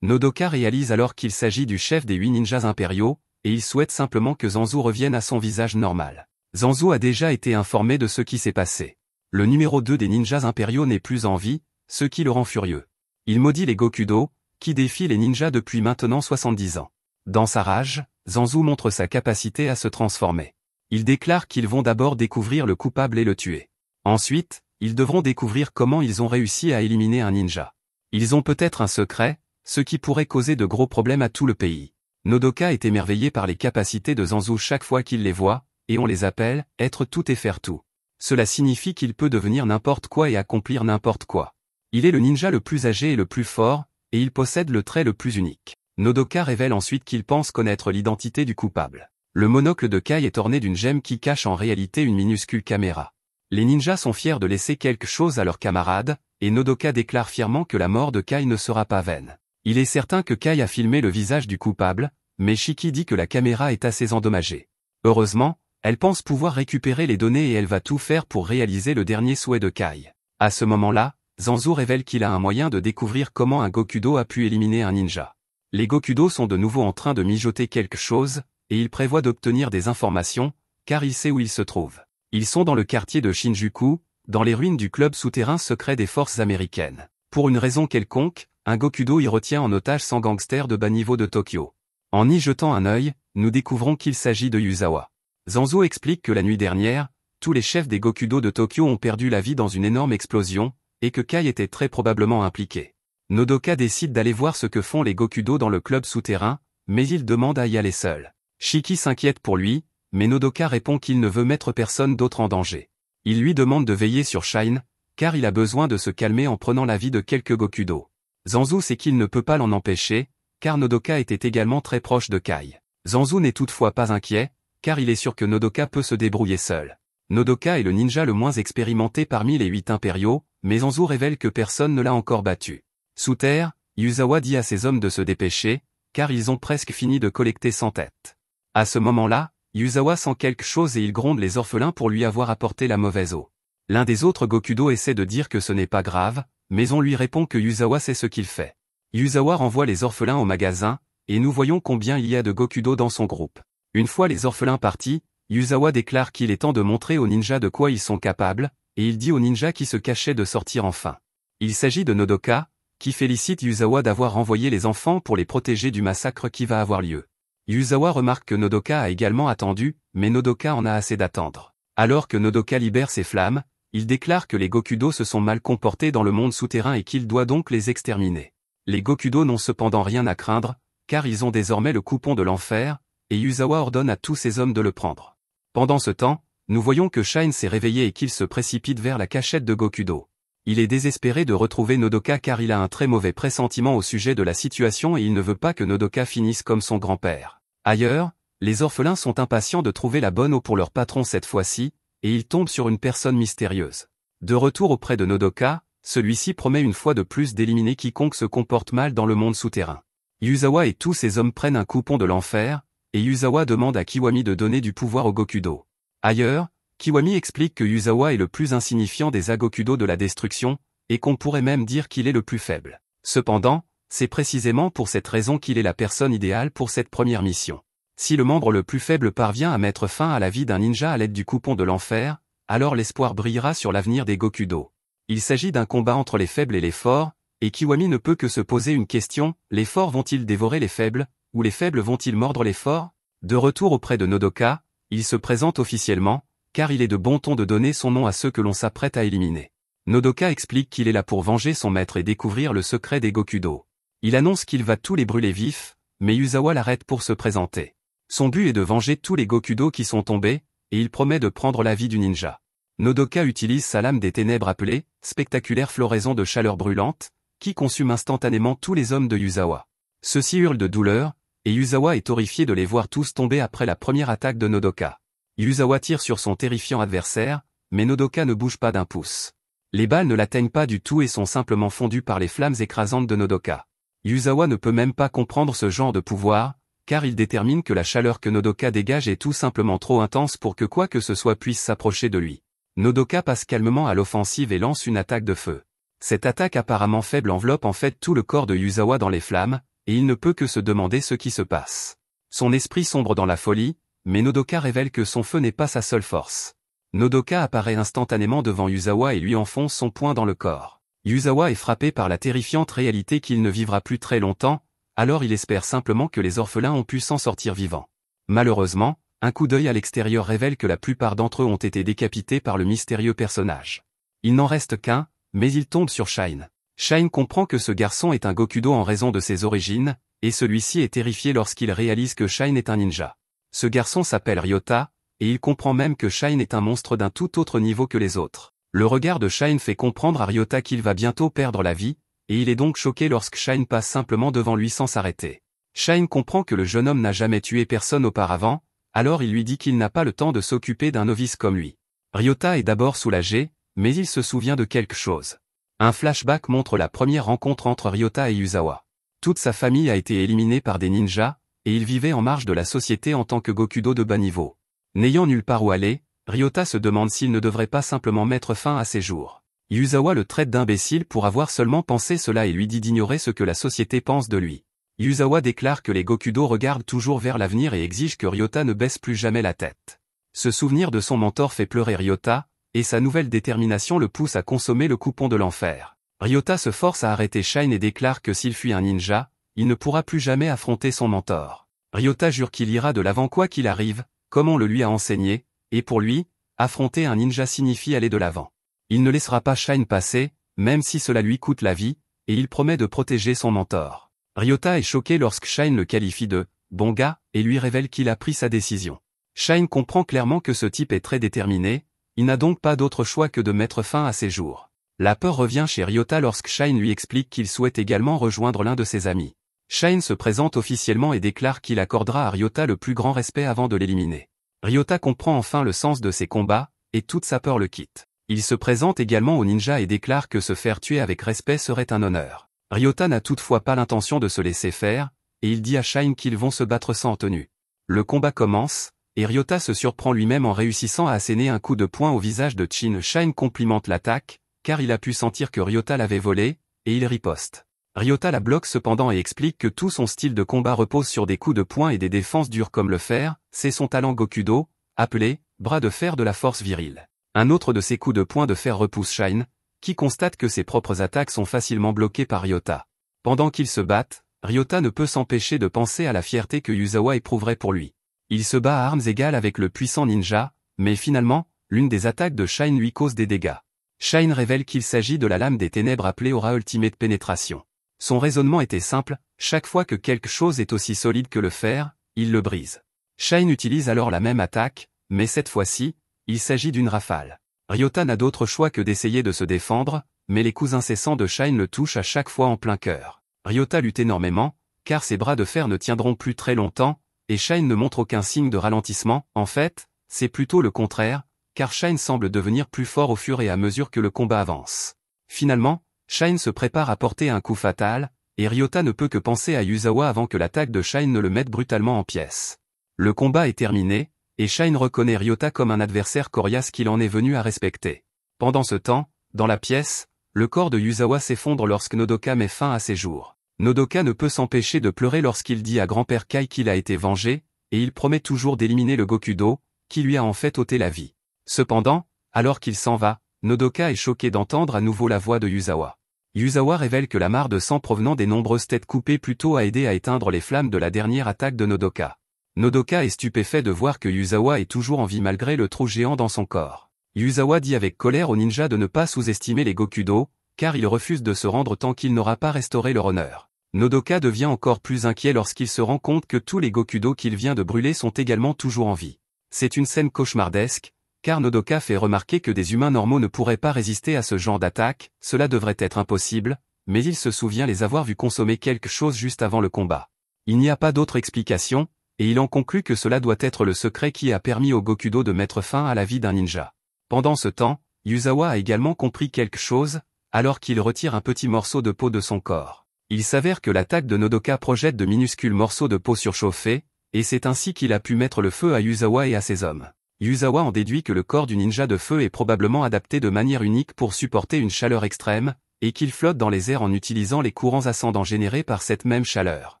Nodoka réalise alors qu'il s'agit du chef des 8 ninjas impériaux, et il souhaite simplement que Zanzu revienne à son visage normal. Zanzu a déjà été informé de ce qui s'est passé. Le numéro 2 des ninjas impériaux n'est plus en vie, ce qui le rend furieux. Il maudit les Gokudo, qui défient les ninjas depuis maintenant 70 ans. Dans sa rage, Zanzu montre sa capacité à se transformer. Il déclare qu'ils vont d'abord découvrir le coupable et le tuer. Ensuite, ils devront découvrir comment ils ont réussi à éliminer un ninja. Ils ont peut-être un secret, ce qui pourrait causer de gros problèmes à tout le pays. Nodoka est émerveillé par les capacités de Zanzu chaque fois qu'il les voit, et on les appelle « être tout et faire tout ». Cela signifie qu'il peut devenir n'importe quoi et accomplir n'importe quoi. Il est le ninja le plus âgé et le plus fort, et il possède le trait le plus unique. Nodoka révèle ensuite qu'il pense connaître l'identité du coupable. Le monocle de Kai est orné d'une gemme qui cache en réalité une minuscule caméra. Les ninjas sont fiers de laisser quelque chose à leurs camarades, et Nodoka déclare fièrement que la mort de Kai ne sera pas vaine. Il est certain que Kai a filmé le visage du coupable, mais Shiki dit que la caméra est assez endommagée. Heureusement, elle pense pouvoir récupérer les données et elle va tout faire pour réaliser le dernier souhait de Kai. À ce moment-là, Zanzu révèle qu'il a un moyen de découvrir comment un Gokudo a pu éliminer un ninja. Les Gokudo sont de nouveau en train de mijoter quelque chose, et il prévoit d'obtenir des informations, car il sait où ils se trouvent. Ils sont dans le quartier de Shinjuku, dans les ruines du club souterrain secret des forces américaines. Pour une raison quelconque, un Gokudo y retient en otage 100 gangsters de bas niveau de Tokyo. En y jetant un œil, nous découvrons qu'il s'agit de Yuzawa. Zanzu explique que la nuit dernière, tous les chefs des Gokudo de Tokyo ont perdu la vie dans une énorme explosion, et que Kai était très probablement impliqué. Nodoka décide d'aller voir ce que font les Gokudo dans le club souterrain, mais il demande à y aller seul. Shiki s'inquiète pour lui, mais Nodoka répond qu'il ne veut mettre personne d'autre en danger. Il lui demande de veiller sur Shine, car il a besoin de se calmer en prenant la vie de quelques Gokudo. Zanzu sait qu'il ne peut pas l'en empêcher, car Nodoka était également très proche de Kai. Zanzu n'est toutefois pas inquiet, car il est sûr que Nodoka peut se débrouiller seul. Nodoka est le ninja le moins expérimenté parmi les 8 impériaux, mais Zanzu révèle que personne ne l'a encore battu. Sous terre, Yuzawa dit à ses hommes de se dépêcher, car ils ont presque fini de collecter 100 têtes. À ce moment-là, Yuzawa sent quelque chose et il gronde les orphelins pour lui avoir apporté la mauvaise eau. L'un des autres Gokudo essaie de dire que ce n'est pas grave, mais on lui répond que Yuzawa sait ce qu'il fait. Yuzawa renvoie les orphelins au magasin, et nous voyons combien il y a de Gokudo dans son groupe. Une fois les orphelins partis, Yuzawa déclare qu'il est temps de montrer aux ninjas de quoi ils sont capables, et il dit aux ninjas qui se cachaient de sortir enfin. Il s'agit de Nodoka, qui félicite Yuzawa d'avoir renvoyé les enfants pour les protéger du massacre qui va avoir lieu. Yuzawa remarque que Nodoka a également attendu, mais Nodoka en a assez d'attendre. Alors que Nodoka libère ses flammes, il déclare que les Gokudo se sont mal comportés dans le monde souterrain et qu'il doit donc les exterminer. Les Gokudo n'ont cependant rien à craindre, car ils ont désormais le coupon de l'enfer, et Yuzawa ordonne à tous ses hommes de le prendre. Pendant ce temps, nous voyons que Shine s'est réveillé et qu'il se précipite vers la cachette de Gokudo. Il est désespéré de retrouver Nodoka car il a un très mauvais pressentiment au sujet de la situation et il ne veut pas que Nodoka finisse comme son grand-père. Ailleurs, les orphelins sont impatients de trouver la bonne eau pour leur patron cette fois-ci, et ils tombent sur une personne mystérieuse. De retour auprès de Nodoka, celui-ci promet une fois de plus d'éliminer quiconque se comporte mal dans le monde souterrain. Yuzawa et tous ses hommes prennent un coupon de l'enfer, et Yuzawa demande à Kiwami de donner du pouvoir au Gokudo. Ailleurs, Kiwami explique que Yuzawa est le plus insignifiant des Agokudo de la destruction, et qu'on pourrait même dire qu'il est le plus faible. Cependant, c'est précisément pour cette raison qu'il est la personne idéale pour cette première mission. Si le membre le plus faible parvient à mettre fin à la vie d'un ninja à l'aide du coupon de l'enfer, alors l'espoir brillera sur l'avenir des Gokudo. Il s'agit d'un combat entre les faibles et les forts, et Kiwami ne peut que se poser une question, les forts vont-ils dévorer les faibles, ou les faibles vont-ils mordre les forts? De retour auprès de Nodoka, il se présente officiellement, car il est de bon ton de donner son nom à ceux que l'on s'apprête à éliminer. Nodoka explique qu'il est là pour venger son maître et découvrir le secret des Gokudo. Il annonce qu'il va tous les brûler vifs, mais Yuzawa l'arrête pour se présenter. Son but est de venger tous les Gokudo qui sont tombés, et il promet de prendre la vie du ninja. Nodoka utilise sa lame des ténèbres appelée « spectaculaire floraison de chaleur brûlante », qui consume instantanément tous les hommes de Yuzawa. Ceux-ci hurlent de douleur, et Yuzawa est horrifié de les voir tous tomber après la première attaque de Nodoka. Yuzawa tire sur son terrifiant adversaire, mais Nodoka ne bouge pas d'un pouce. Les balles ne l'atteignent pas du tout et sont simplement fondues par les flammes écrasantes de Nodoka. Yuzawa ne peut même pas comprendre ce genre de pouvoir, car il détermine que la chaleur que Nodoka dégage est tout simplement trop intense pour que quoi que ce soit puisse s'approcher de lui. Nodoka passe calmement à l'offensive et lance une attaque de feu. Cette attaque apparemment faible enveloppe en fait tout le corps de Yuzawa dans les flammes, et il ne peut que se demander ce qui se passe. Son esprit sombre dans la folie, mais Nodoka révèle que son feu n'est pas sa seule force. Nodoka apparaît instantanément devant Yuzawa et lui enfonce son poing dans le corps. Yuzawa est frappé par la terrifiante réalité qu'il ne vivra plus très longtemps, alors il espère simplement que les orphelins ont pu s'en sortir vivants. Malheureusement, un coup d'œil à l'extérieur révèle que la plupart d'entre eux ont été décapités par le mystérieux personnage. Il n'en reste qu'un, mais il tombe sur Shine. Shine comprend que ce garçon est un Gokudo en raison de ses origines, et celui-ci est terrifié lorsqu'il réalise que Shine est un ninja. Ce garçon s'appelle Ryota, et il comprend même que Shine est un monstre d'un tout autre niveau que les autres. Le regard de Shine fait comprendre à Ryota qu'il va bientôt perdre la vie, et il est donc choqué lorsque Shine passe simplement devant lui sans s'arrêter. Shine comprend que le jeune homme n'a jamais tué personne auparavant, alors il lui dit qu'il n'a pas le temps de s'occuper d'un novice comme lui. Ryota est d'abord soulagé, mais il se souvient de quelque chose. Un flashback montre la première rencontre entre Ryota et Yuzawa. Toute sa famille a été éliminée par des ninjas, et il vivait en marge de la société en tant que Gokudo de bas niveau. N'ayant nulle part où aller, Ryota se demande s'il ne devrait pas simplement mettre fin à ses jours. Yuzawa le traite d'imbécile pour avoir seulement pensé cela et lui dit d'ignorer ce que la société pense de lui. Yuzawa déclare que les Gokudo regardent toujours vers l'avenir et exige que Ryota ne baisse plus jamais la tête. Ce souvenir de son mentor fait pleurer Ryota, et sa nouvelle détermination le pousse à consommer le coupon de l'enfer. Ryota se force à arrêter Shine et déclare que s'il fuit un ninja, il ne pourra plus jamais affronter son mentor. Ryota jure qu'il ira de l'avant quoi qu'il arrive, comme on le lui a enseigné, et pour lui, affronter un ninja signifie aller de l'avant. Il ne laissera pas Shine passer, même si cela lui coûte la vie, et il promet de protéger son mentor. Ryota est choqué lorsque Shine le qualifie de « bon gars » et lui révèle qu'il a pris sa décision. Shine comprend clairement que ce type est très déterminé, il n'a donc pas d'autre choix que de mettre fin à ses jours. La peur revient chez Ryota lorsque Shine lui explique qu'il souhaite également rejoindre l'un de ses amis. Shine se présente officiellement et déclare qu'il accordera à Ryota le plus grand respect avant de l'éliminer. Ryota comprend enfin le sens de ses combats, et toute sa peur le quitte. Il se présente également au ninja et déclare que se faire tuer avec respect serait un honneur. Ryota n'a toutefois pas l'intention de se laisser faire, et il dit à Shine qu'ils vont se battre sans tenue. Le combat commence, et Ryota se surprend lui-même en réussissant à asséner un coup de poing au visage de Chin. Shine complimente l'attaque, car il a pu sentir que Ryota l'avait volé, et il riposte. Ryota la bloque cependant et explique que tout son style de combat repose sur des coups de poing et des défenses dures comme le fer, c'est son talent Gokudo, appelé « bras de fer de la force virile ». Un autre de ses coups de poing de fer repousse Shine, qui constate que ses propres attaques sont facilement bloquées par Ryota. Pendant qu'ils se battent, Ryota ne peut s'empêcher de penser à la fierté que Yuzawa éprouverait pour lui. Il se bat à armes égales avec le puissant ninja, mais finalement, l'une des attaques de Shine lui cause des dégâts. Shine révèle qu'il s'agit de la lame des ténèbres appelée Aura Ultimate Pénétration. Son raisonnement était simple, chaque fois que quelque chose est aussi solide que le fer, il le brise. Shine utilise alors la même attaque, mais cette fois-ci, il s'agit d'une rafale. Ryota n'a d'autre choix que d'essayer de se défendre, mais les coups incessants de Shine le touchent à chaque fois en plein cœur. Ryota lutte énormément, car ses bras de fer ne tiendront plus très longtemps, et Shine ne montre aucun signe de ralentissement. En fait, c'est plutôt le contraire, car Shine semble devenir plus fort au fur et à mesure que le combat avance. Finalement, Shine se prépare à porter un coup fatal, et Ryota ne peut que penser à Yuzawa avant que l'attaque de Shine ne le mette brutalement en pièces. Le combat est terminé, et Shine reconnaît Ryota comme un adversaire coriace qu'il en est venu à respecter. Pendant ce temps, dans la pièce, le corps de Yuzawa s'effondre lorsque Nodoka met fin à ses jours. Nodoka ne peut s'empêcher de pleurer lorsqu'il dit à grand-père Kai qu'il a été vengé, et il promet toujours d'éliminer le Gokudo, qui lui a en fait ôté la vie. Cependant, alors qu'il s'en va, Nodoka est choqué d'entendre à nouveau la voix de Yuzawa. Yuzawa révèle que la mare de sang provenant des nombreuses têtes coupées plus tôt a aidé à éteindre les flammes de la dernière attaque de Nodoka. Nodoka est stupéfait de voir que Yuzawa est toujours en vie malgré le trou géant dans son corps. Yuzawa dit avec colère au ninja de ne pas sous-estimer les Gokudo, car il refuse de se rendre tant qu'il n'aura pas restauré leur honneur. Nodoka devient encore plus inquiet lorsqu'il se rend compte que tous les Gokudo qu'il vient de brûler sont également toujours en vie. C'est une scène cauchemardesque, car Nodoka fait remarquer que des humains normaux ne pourraient pas résister à ce genre d'attaque, cela devrait être impossible, mais il se souvient les avoir vus consommer quelque chose juste avant le combat. Il n'y a pas d'autre explication, et il en conclut que cela doit être le secret qui a permis au Gokudo de mettre fin à la vie d'un ninja. Pendant ce temps, Yuzawa a également compris quelque chose, alors qu'il retire un petit morceau de peau de son corps. Il s'avère que l'attaque de Nodoka projette de minuscules morceaux de peau surchauffés, et c'est ainsi qu'il a pu mettre le feu à Yuzawa et à ses hommes. Yuzawa en déduit que le corps du ninja de feu est probablement adapté de manière unique pour supporter une chaleur extrême, et qu'il flotte dans les airs en utilisant les courants ascendants générés par cette même chaleur.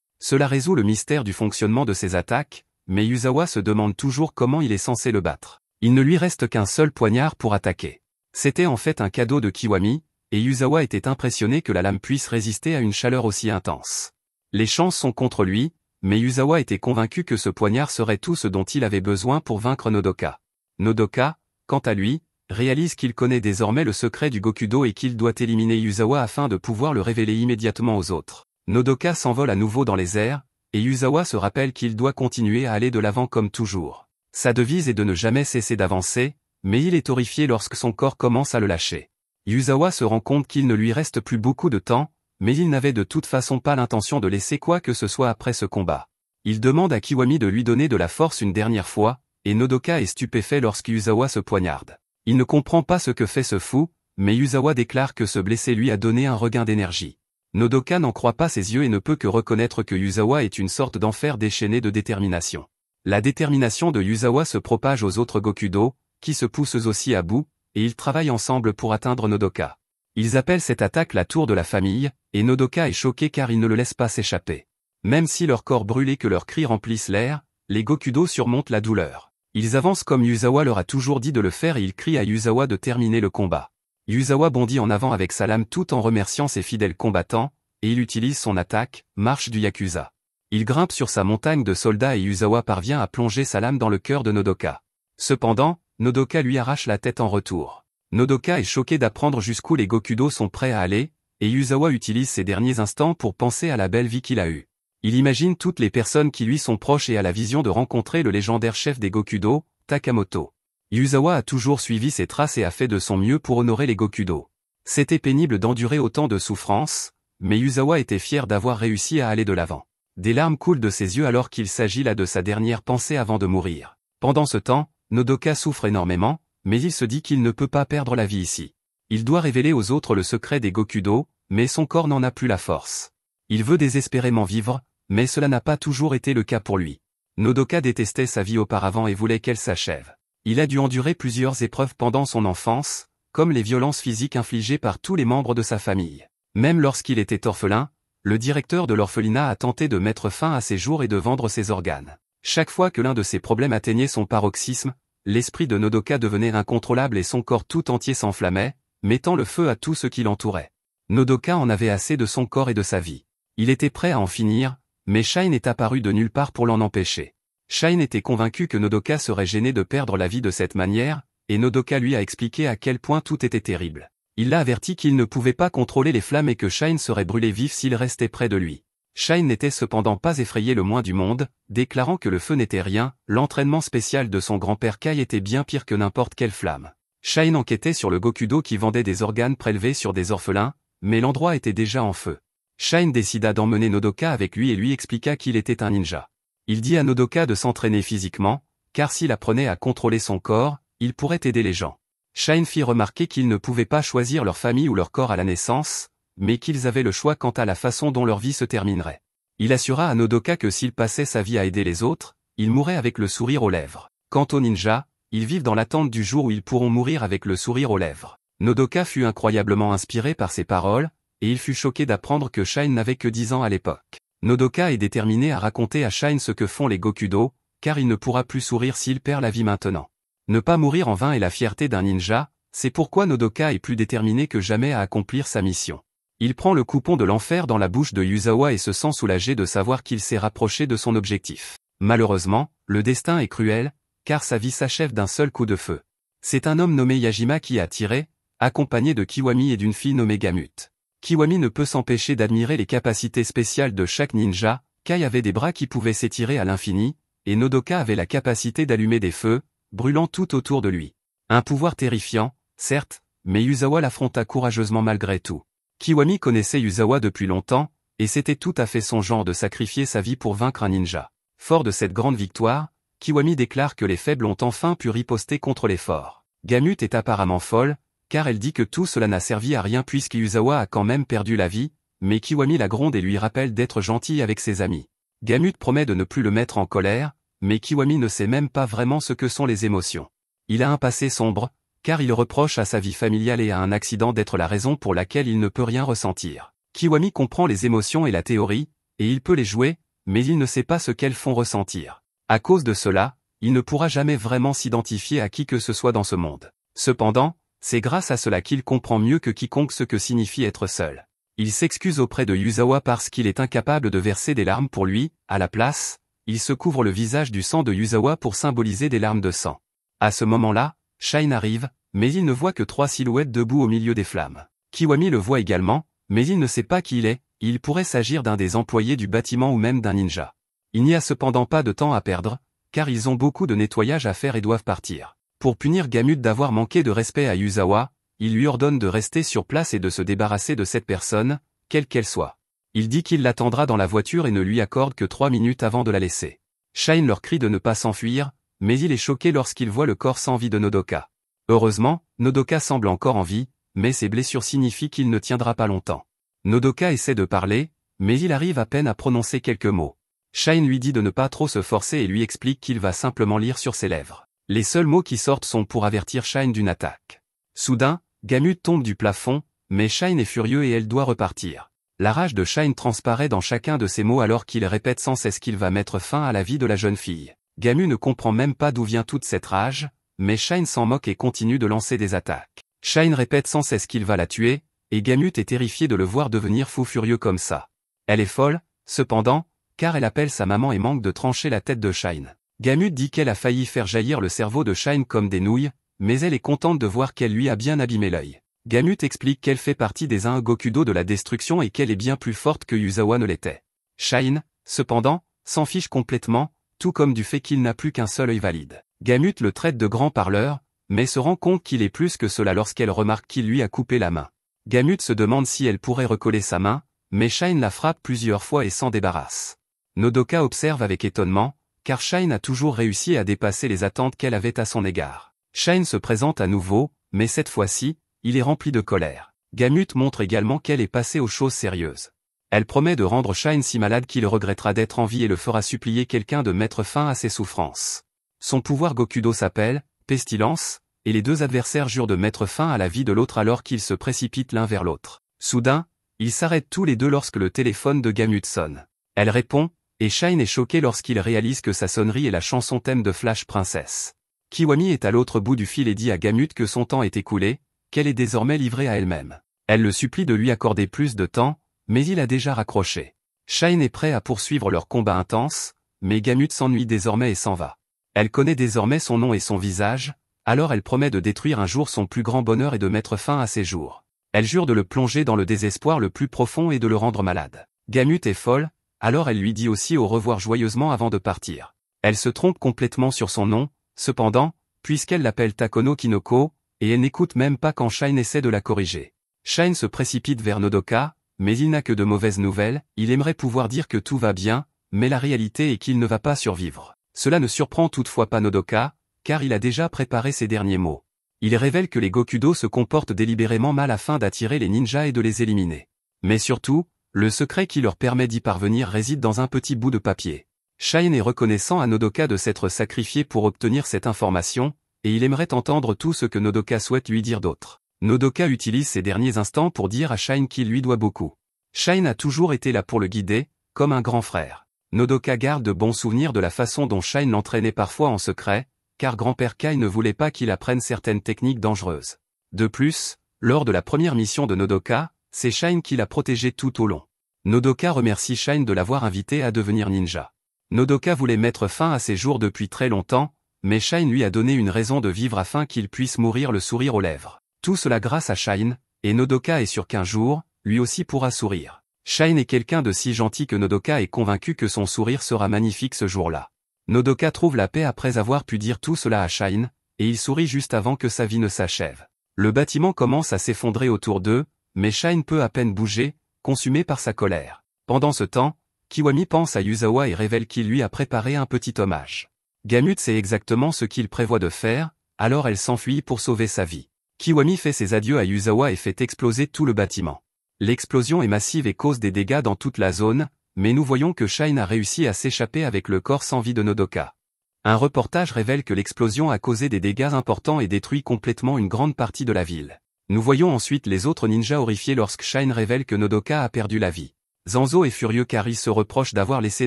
Cela résout le mystère du fonctionnement de ses attaques, mais Yuzawa se demande toujours comment il est censé le battre. Il ne lui reste qu'un seul poignard pour attaquer. C'était en fait un cadeau de Kiwami, et Yuzawa était impressionné que la lame puisse résister à une chaleur aussi intense. Les chances sont contre lui, mais Yuzawa était convaincu que ce poignard serait tout ce dont il avait besoin pour vaincre Nodoka. Nodoka, quant à lui, réalise qu'il connaît désormais le secret du Gokudo et qu'il doit éliminer Yuzawa afin de pouvoir le révéler immédiatement aux autres. Nodoka s'envole à nouveau dans les airs, et Yuzawa se rappelle qu'il doit continuer à aller de l'avant comme toujours. Sa devise est de ne jamais cesser d'avancer, mais il est horrifié lorsque son corps commence à le lâcher. Yuzawa se rend compte qu'il ne lui reste plus beaucoup de temps, mais il n'avait de toute façon pas l'intention de laisser quoi que ce soit après ce combat. Il demande à Kiwami de lui donner de la force une dernière fois, et Nodoka est stupéfait lorsque Yuzawa se poignarde. Il ne comprend pas ce que fait ce fou, mais Yuzawa déclare que se blesser lui a donné un regain d'énergie. Nodoka n'en croit pas ses yeux et ne peut que reconnaître que Yuzawa est une sorte d'enfer déchaîné de détermination. La détermination de Yuzawa se propage aux autres Gokudo, qui se poussent eux aussi à bout, et ils travaillent ensemble pour atteindre Nodoka. Ils appellent cette attaque la tour de la famille, et Nodoka est choqué car ils ne le laissent pas s'échapper. Même si leur corps brûle et que leurs cris remplissent l'air, les Gokudo surmontent la douleur. Ils avancent comme Yuzawa leur a toujours dit de le faire et ils crient à Yuzawa de terminer le combat. Yuzawa bondit en avant avec sa lame tout en remerciant ses fidèles combattants, et il utilise son attaque, marche du Yakuza. Il grimpe sur sa montagne de soldats et Yuzawa parvient à plonger sa lame dans le cœur de Nodoka. Cependant, Nodoka lui arrache la tête en retour. Nodoka est choqué d'apprendre jusqu'où les Gokudo sont prêts à aller, et Yuzawa utilise ses derniers instants pour penser à la belle vie qu'il a eue. Il imagine toutes les personnes qui lui sont proches et a la vision de rencontrer le légendaire chef des Gokudo, Takamoto. Yuzawa a toujours suivi ses traces et a fait de son mieux pour honorer les Gokudo. C'était pénible d'endurer autant de souffrances, mais Yuzawa était fier d'avoir réussi à aller de l'avant. Des larmes coulent de ses yeux alors qu'il s'agit là de sa dernière pensée avant de mourir. Pendant ce temps, Nodoka souffre énormément, mais il se dit qu'il ne peut pas perdre la vie ici. Il doit révéler aux autres le secret des Gokudo, mais son corps n'en a plus la force. Il veut désespérément vivre, mais cela n'a pas toujours été le cas pour lui. Nodoka détestait sa vie auparavant et voulait qu'elle s'achève. Il a dû endurer plusieurs épreuves pendant son enfance, comme les violences physiques infligées par tous les membres de sa famille. Même lorsqu'il était orphelin, le directeur de l'orphelinat a tenté de mettre fin à ses jours et de vendre ses organes. Chaque fois que l'un de ses problèmes atteignait son paroxysme, l'esprit de Nodoka devenait incontrôlable et son corps tout entier s'enflammait, mettant le feu à tout ce qui l'entourait. Nodoka en avait assez de son corps et de sa vie. Il était prêt à en finir, mais Shine est apparu de nulle part pour l'en empêcher. Shine était convaincu que Nodoka serait gêné de perdre la vie de cette manière, et Nodoka lui a expliqué à quel point tout était terrible. Il l'a averti qu'il ne pouvait pas contrôler les flammes et que Shine serait brûlé vif s'il restait près de lui. Shine n'était cependant pas effrayé le moins du monde, déclarant que le feu n'était rien, l'entraînement spécial de son grand-père Kai était bien pire que n'importe quelle flamme. Shine enquêtait sur le Gokudo qui vendait des organes prélevés sur des orphelins, mais l'endroit était déjà en feu. Shine décida d'emmener Nodoka avec lui et lui expliqua qu'il était un ninja. Il dit à Nodoka de s'entraîner physiquement, car s'il apprenait à contrôler son corps, il pourrait aider les gens. Shine fit remarquer qu'ils ne pouvaient pas choisir leur famille ou leur corps à la naissance, mais qu'ils avaient le choix quant à la façon dont leur vie se terminerait. Il assura à Nodoka que s'il passait sa vie à aider les autres, il mourrait avec le sourire aux lèvres. Quant aux ninjas, ils vivent dans l'attente du jour où ils pourront mourir avec le sourire aux lèvres. Nodoka fut incroyablement inspiré par ces paroles, et il fut choqué d'apprendre que Shine n'avait que 10 ans à l'époque. Nodoka est déterminé à raconter à Shine ce que font les Gokudo, car il ne pourra plus sourire s'il perd la vie maintenant. Ne pas mourir en vain est la fierté d'un ninja, C'est pourquoi Nodoka est plus déterminé que jamais à accomplir sa mission. Il prend le coupon de l'enfer dans la bouche de Yuzawa et se sent soulagé de savoir qu'il s'est rapproché de son objectif. Malheureusement, le destin est cruel, car sa vie s'achève d'un seul coup de feu. C'est un homme nommé Yajima qui a tiré, accompagné de Kiwami et d'une fille nommée Gamut. Kiwami ne peut s'empêcher d'admirer les capacités spéciales de chaque ninja, Kai avait des bras qui pouvaient s'étirer à l'infini, et Nodoka avait la capacité d'allumer des feux, brûlant tout autour de lui. Un pouvoir terrifiant, certes, mais Yuzawa l'affronta courageusement malgré tout. Kiwami connaissait Yuzawa depuis longtemps, et c'était tout à fait son genre de sacrifier sa vie pour vaincre un ninja. Fort de cette grande victoire, Kiwami déclare que les faibles ont enfin pu riposter contre les forts. Gamut est apparemment folle, car elle dit que tout cela n'a servi à rien puisque Yuzawa a quand même perdu la vie, mais Kiwami la gronde et lui rappelle d'être gentil avec ses amis. Gamut promet de ne plus le mettre en colère, mais Kiwami ne sait même pas vraiment ce que sont les émotions. Il a un passé sombre, car il reproche à sa vie familiale et à un accident d'être la raison pour laquelle il ne peut rien ressentir. Kiwami comprend les émotions et la théorie, et il peut les jouer, mais il ne sait pas ce qu'elles font ressentir. À cause de cela, il ne pourra jamais vraiment s'identifier à qui que ce soit dans ce monde. Cependant, c'est grâce à cela qu'il comprend mieux que quiconque ce que signifie être seul. Il s'excuse auprès de Yuzawa parce qu'il est incapable de verser des larmes pour lui, à la place, il se couvre le visage du sang de Yuzawa pour symboliser des larmes de sang. À ce moment-là, Shine arrive, mais il ne voit que 3 silhouettes debout au milieu des flammes. Kiwami le voit également, mais il ne sait pas qui il est, il pourrait s'agir d'un des employés du bâtiment ou même d'un ninja. Il n'y a cependant pas de temps à perdre, car ils ont beaucoup de nettoyage à faire et doivent partir. Pour punir Gamut d'avoir manqué de respect à Yuzawa, il lui ordonne de rester sur place et de se débarrasser de cette personne, quelle qu'elle soit. Il dit qu'il l'attendra dans la voiture et ne lui accorde que 3 minutes avant de la laisser. Shine leur crie de ne pas s'enfuir, mais il est choqué lorsqu'il voit le corps sans vie de Nodoka. Heureusement, Nodoka semble encore en vie, mais ses blessures signifient qu'il ne tiendra pas longtemps. Nodoka essaie de parler, mais il arrive à peine à prononcer quelques mots. Shine lui dit de ne pas trop se forcer et lui explique qu'il va simplement lire sur ses lèvres. Les seuls mots qui sortent sont pour avertir Shine d'une attaque. Soudain, Gamut tombe du plafond, mais Shine est furieux et elle doit repartir. La rage de Shine transparaît dans chacun de ses mots alors qu'il répète sans cesse qu'il va mettre fin à la vie de la jeune fille. Gamut ne comprend même pas d'où vient toute cette rage, mais Shine s'en moque et continue de lancer des attaques. Shine répète sans cesse qu'il va la tuer, et Gamut est terrifiée de le voir devenir fou furieux comme ça. Elle est folle, cependant, car elle appelle sa maman et manque de trancher la tête de Shine. Gamut dit qu'elle a failli faire jaillir le cerveau de Shine comme des nouilles, mais elle est contente de voir qu'elle lui a bien abîmé l'œil. Gamut explique qu'elle fait partie des Gokudo de la destruction et qu'elle est bien plus forte que Yuzawa ne l'était. Shine, cependant, s'en fiche complètement, tout comme du fait qu'il n'a plus qu'un seul œil valide. Gamut le traite de grand parleur, mais se rend compte qu'il est plus que cela lorsqu'elle remarque qu'il lui a coupé la main. Gamut se demande si elle pourrait recoller sa main, mais Shine la frappe plusieurs fois et s'en débarrasse. Nodoka observe avec étonnement, car Shine a toujours réussi à dépasser les attentes qu'elle avait à son égard. Shine se présente à nouveau, mais cette fois-ci, il est rempli de colère. Gamut montre également qu'elle est passée aux choses sérieuses. Elle promet de rendre Shine si malade qu'il regrettera d'être en vie et le fera supplier quelqu'un de mettre fin à ses souffrances. Son pouvoir Gokudo s'appelle Pestilence, et les deux adversaires jurent de mettre fin à la vie de l'autre alors qu'ils se précipitent l'un vers l'autre. Soudain, ils s'arrêtent tous les deux lorsque le téléphone de Gamut sonne. Elle répond, et Shine est choqué lorsqu'il réalise que sa sonnerie est la chanson thème de Flash Princess. Kiwami est à l'autre bout du fil et dit à Gamut que son temps est écoulé, qu'elle est désormais livrée à elle-même. Elle le supplie de lui accorder plus de temps, mais il a déjà raccroché. Shine est prêt à poursuivre leur combat intense, mais Gamut s'ennuie désormais et s'en va. Elle connaît désormais son nom et son visage, alors elle promet de détruire un jour son plus grand bonheur et de mettre fin à ses jours. Elle jure de le plonger dans le désespoir le plus profond et de le rendre malade. Gamut est folle, alors elle lui dit aussi au revoir joyeusement avant de partir. Elle se trompe complètement sur son nom, cependant, puisqu'elle l'appelle Takono Kinoko, et elle n'écoute même pas quand Shine essaie de la corriger. Shine se précipite vers Nodoka, mais il n'a que de mauvaises nouvelles, il aimerait pouvoir dire que tout va bien, mais la réalité est qu'il ne va pas survivre. Cela ne surprend toutefois pas Nodoka, car il a déjà préparé ses derniers mots. Il révèle que les Gokudo se comportent délibérément mal afin d'attirer les ninjas et de les éliminer. Mais surtout, le secret qui leur permet d'y parvenir réside dans un petit bout de papier. Shine est reconnaissant à Nodoka de s'être sacrifié pour obtenir cette information, et il aimerait entendre tout ce que Nodoka souhaite lui dire d'autre. Nodoka utilise ces derniers instants pour dire à Shine qu'il lui doit beaucoup. Shine a toujours été là pour le guider, comme un grand frère. Nodoka garde de bons souvenirs de la façon dont Shine l'entraînait parfois en secret, car grand-père Kai ne voulait pas qu'il apprenne certaines techniques dangereuses. De plus, lors de la première mission de Nodoka, c'est Shine qui l'a protégé tout au long. Nodoka remercie Shine de l'avoir invité à devenir ninja. Nodoka voulait mettre fin à ses jours depuis très longtemps, mais Shine lui a donné une raison de vivre afin qu'il puisse mourir le sourire aux lèvres. Tout cela grâce à Shine, et Nodoka est sûr qu'un jour, lui aussi pourra sourire. Shine est quelqu'un de si gentil que Nodoka est convaincu que son sourire sera magnifique ce jour-là. Nodoka trouve la paix après avoir pu dire tout cela à Shine, et il sourit juste avant que sa vie ne s'achève. Le bâtiment commence à s'effondrer autour d'eux, mais Shine peut à peine bouger, consumé par sa colère. Pendant ce temps, Kiwami pense à Yuzawa et révèle qu'il lui a préparé un petit hommage. Gamut sait exactement ce qu'il prévoit de faire, alors elle s'enfuit pour sauver sa vie. Kiwami fait ses adieux à Yuzawa et fait exploser tout le bâtiment. L'explosion est massive et cause des dégâts dans toute la zone, mais nous voyons que Shine a réussi à s'échapper avec le corps sans vie de Nodoka. Un reportage révèle que l'explosion a causé des dégâts importants et détruit complètement une grande partie de la ville. Nous voyons ensuite les autres ninjas horrifiés lorsque Shine révèle que Nodoka a perdu la vie. Zanzo est furieux car il se reproche d'avoir laissé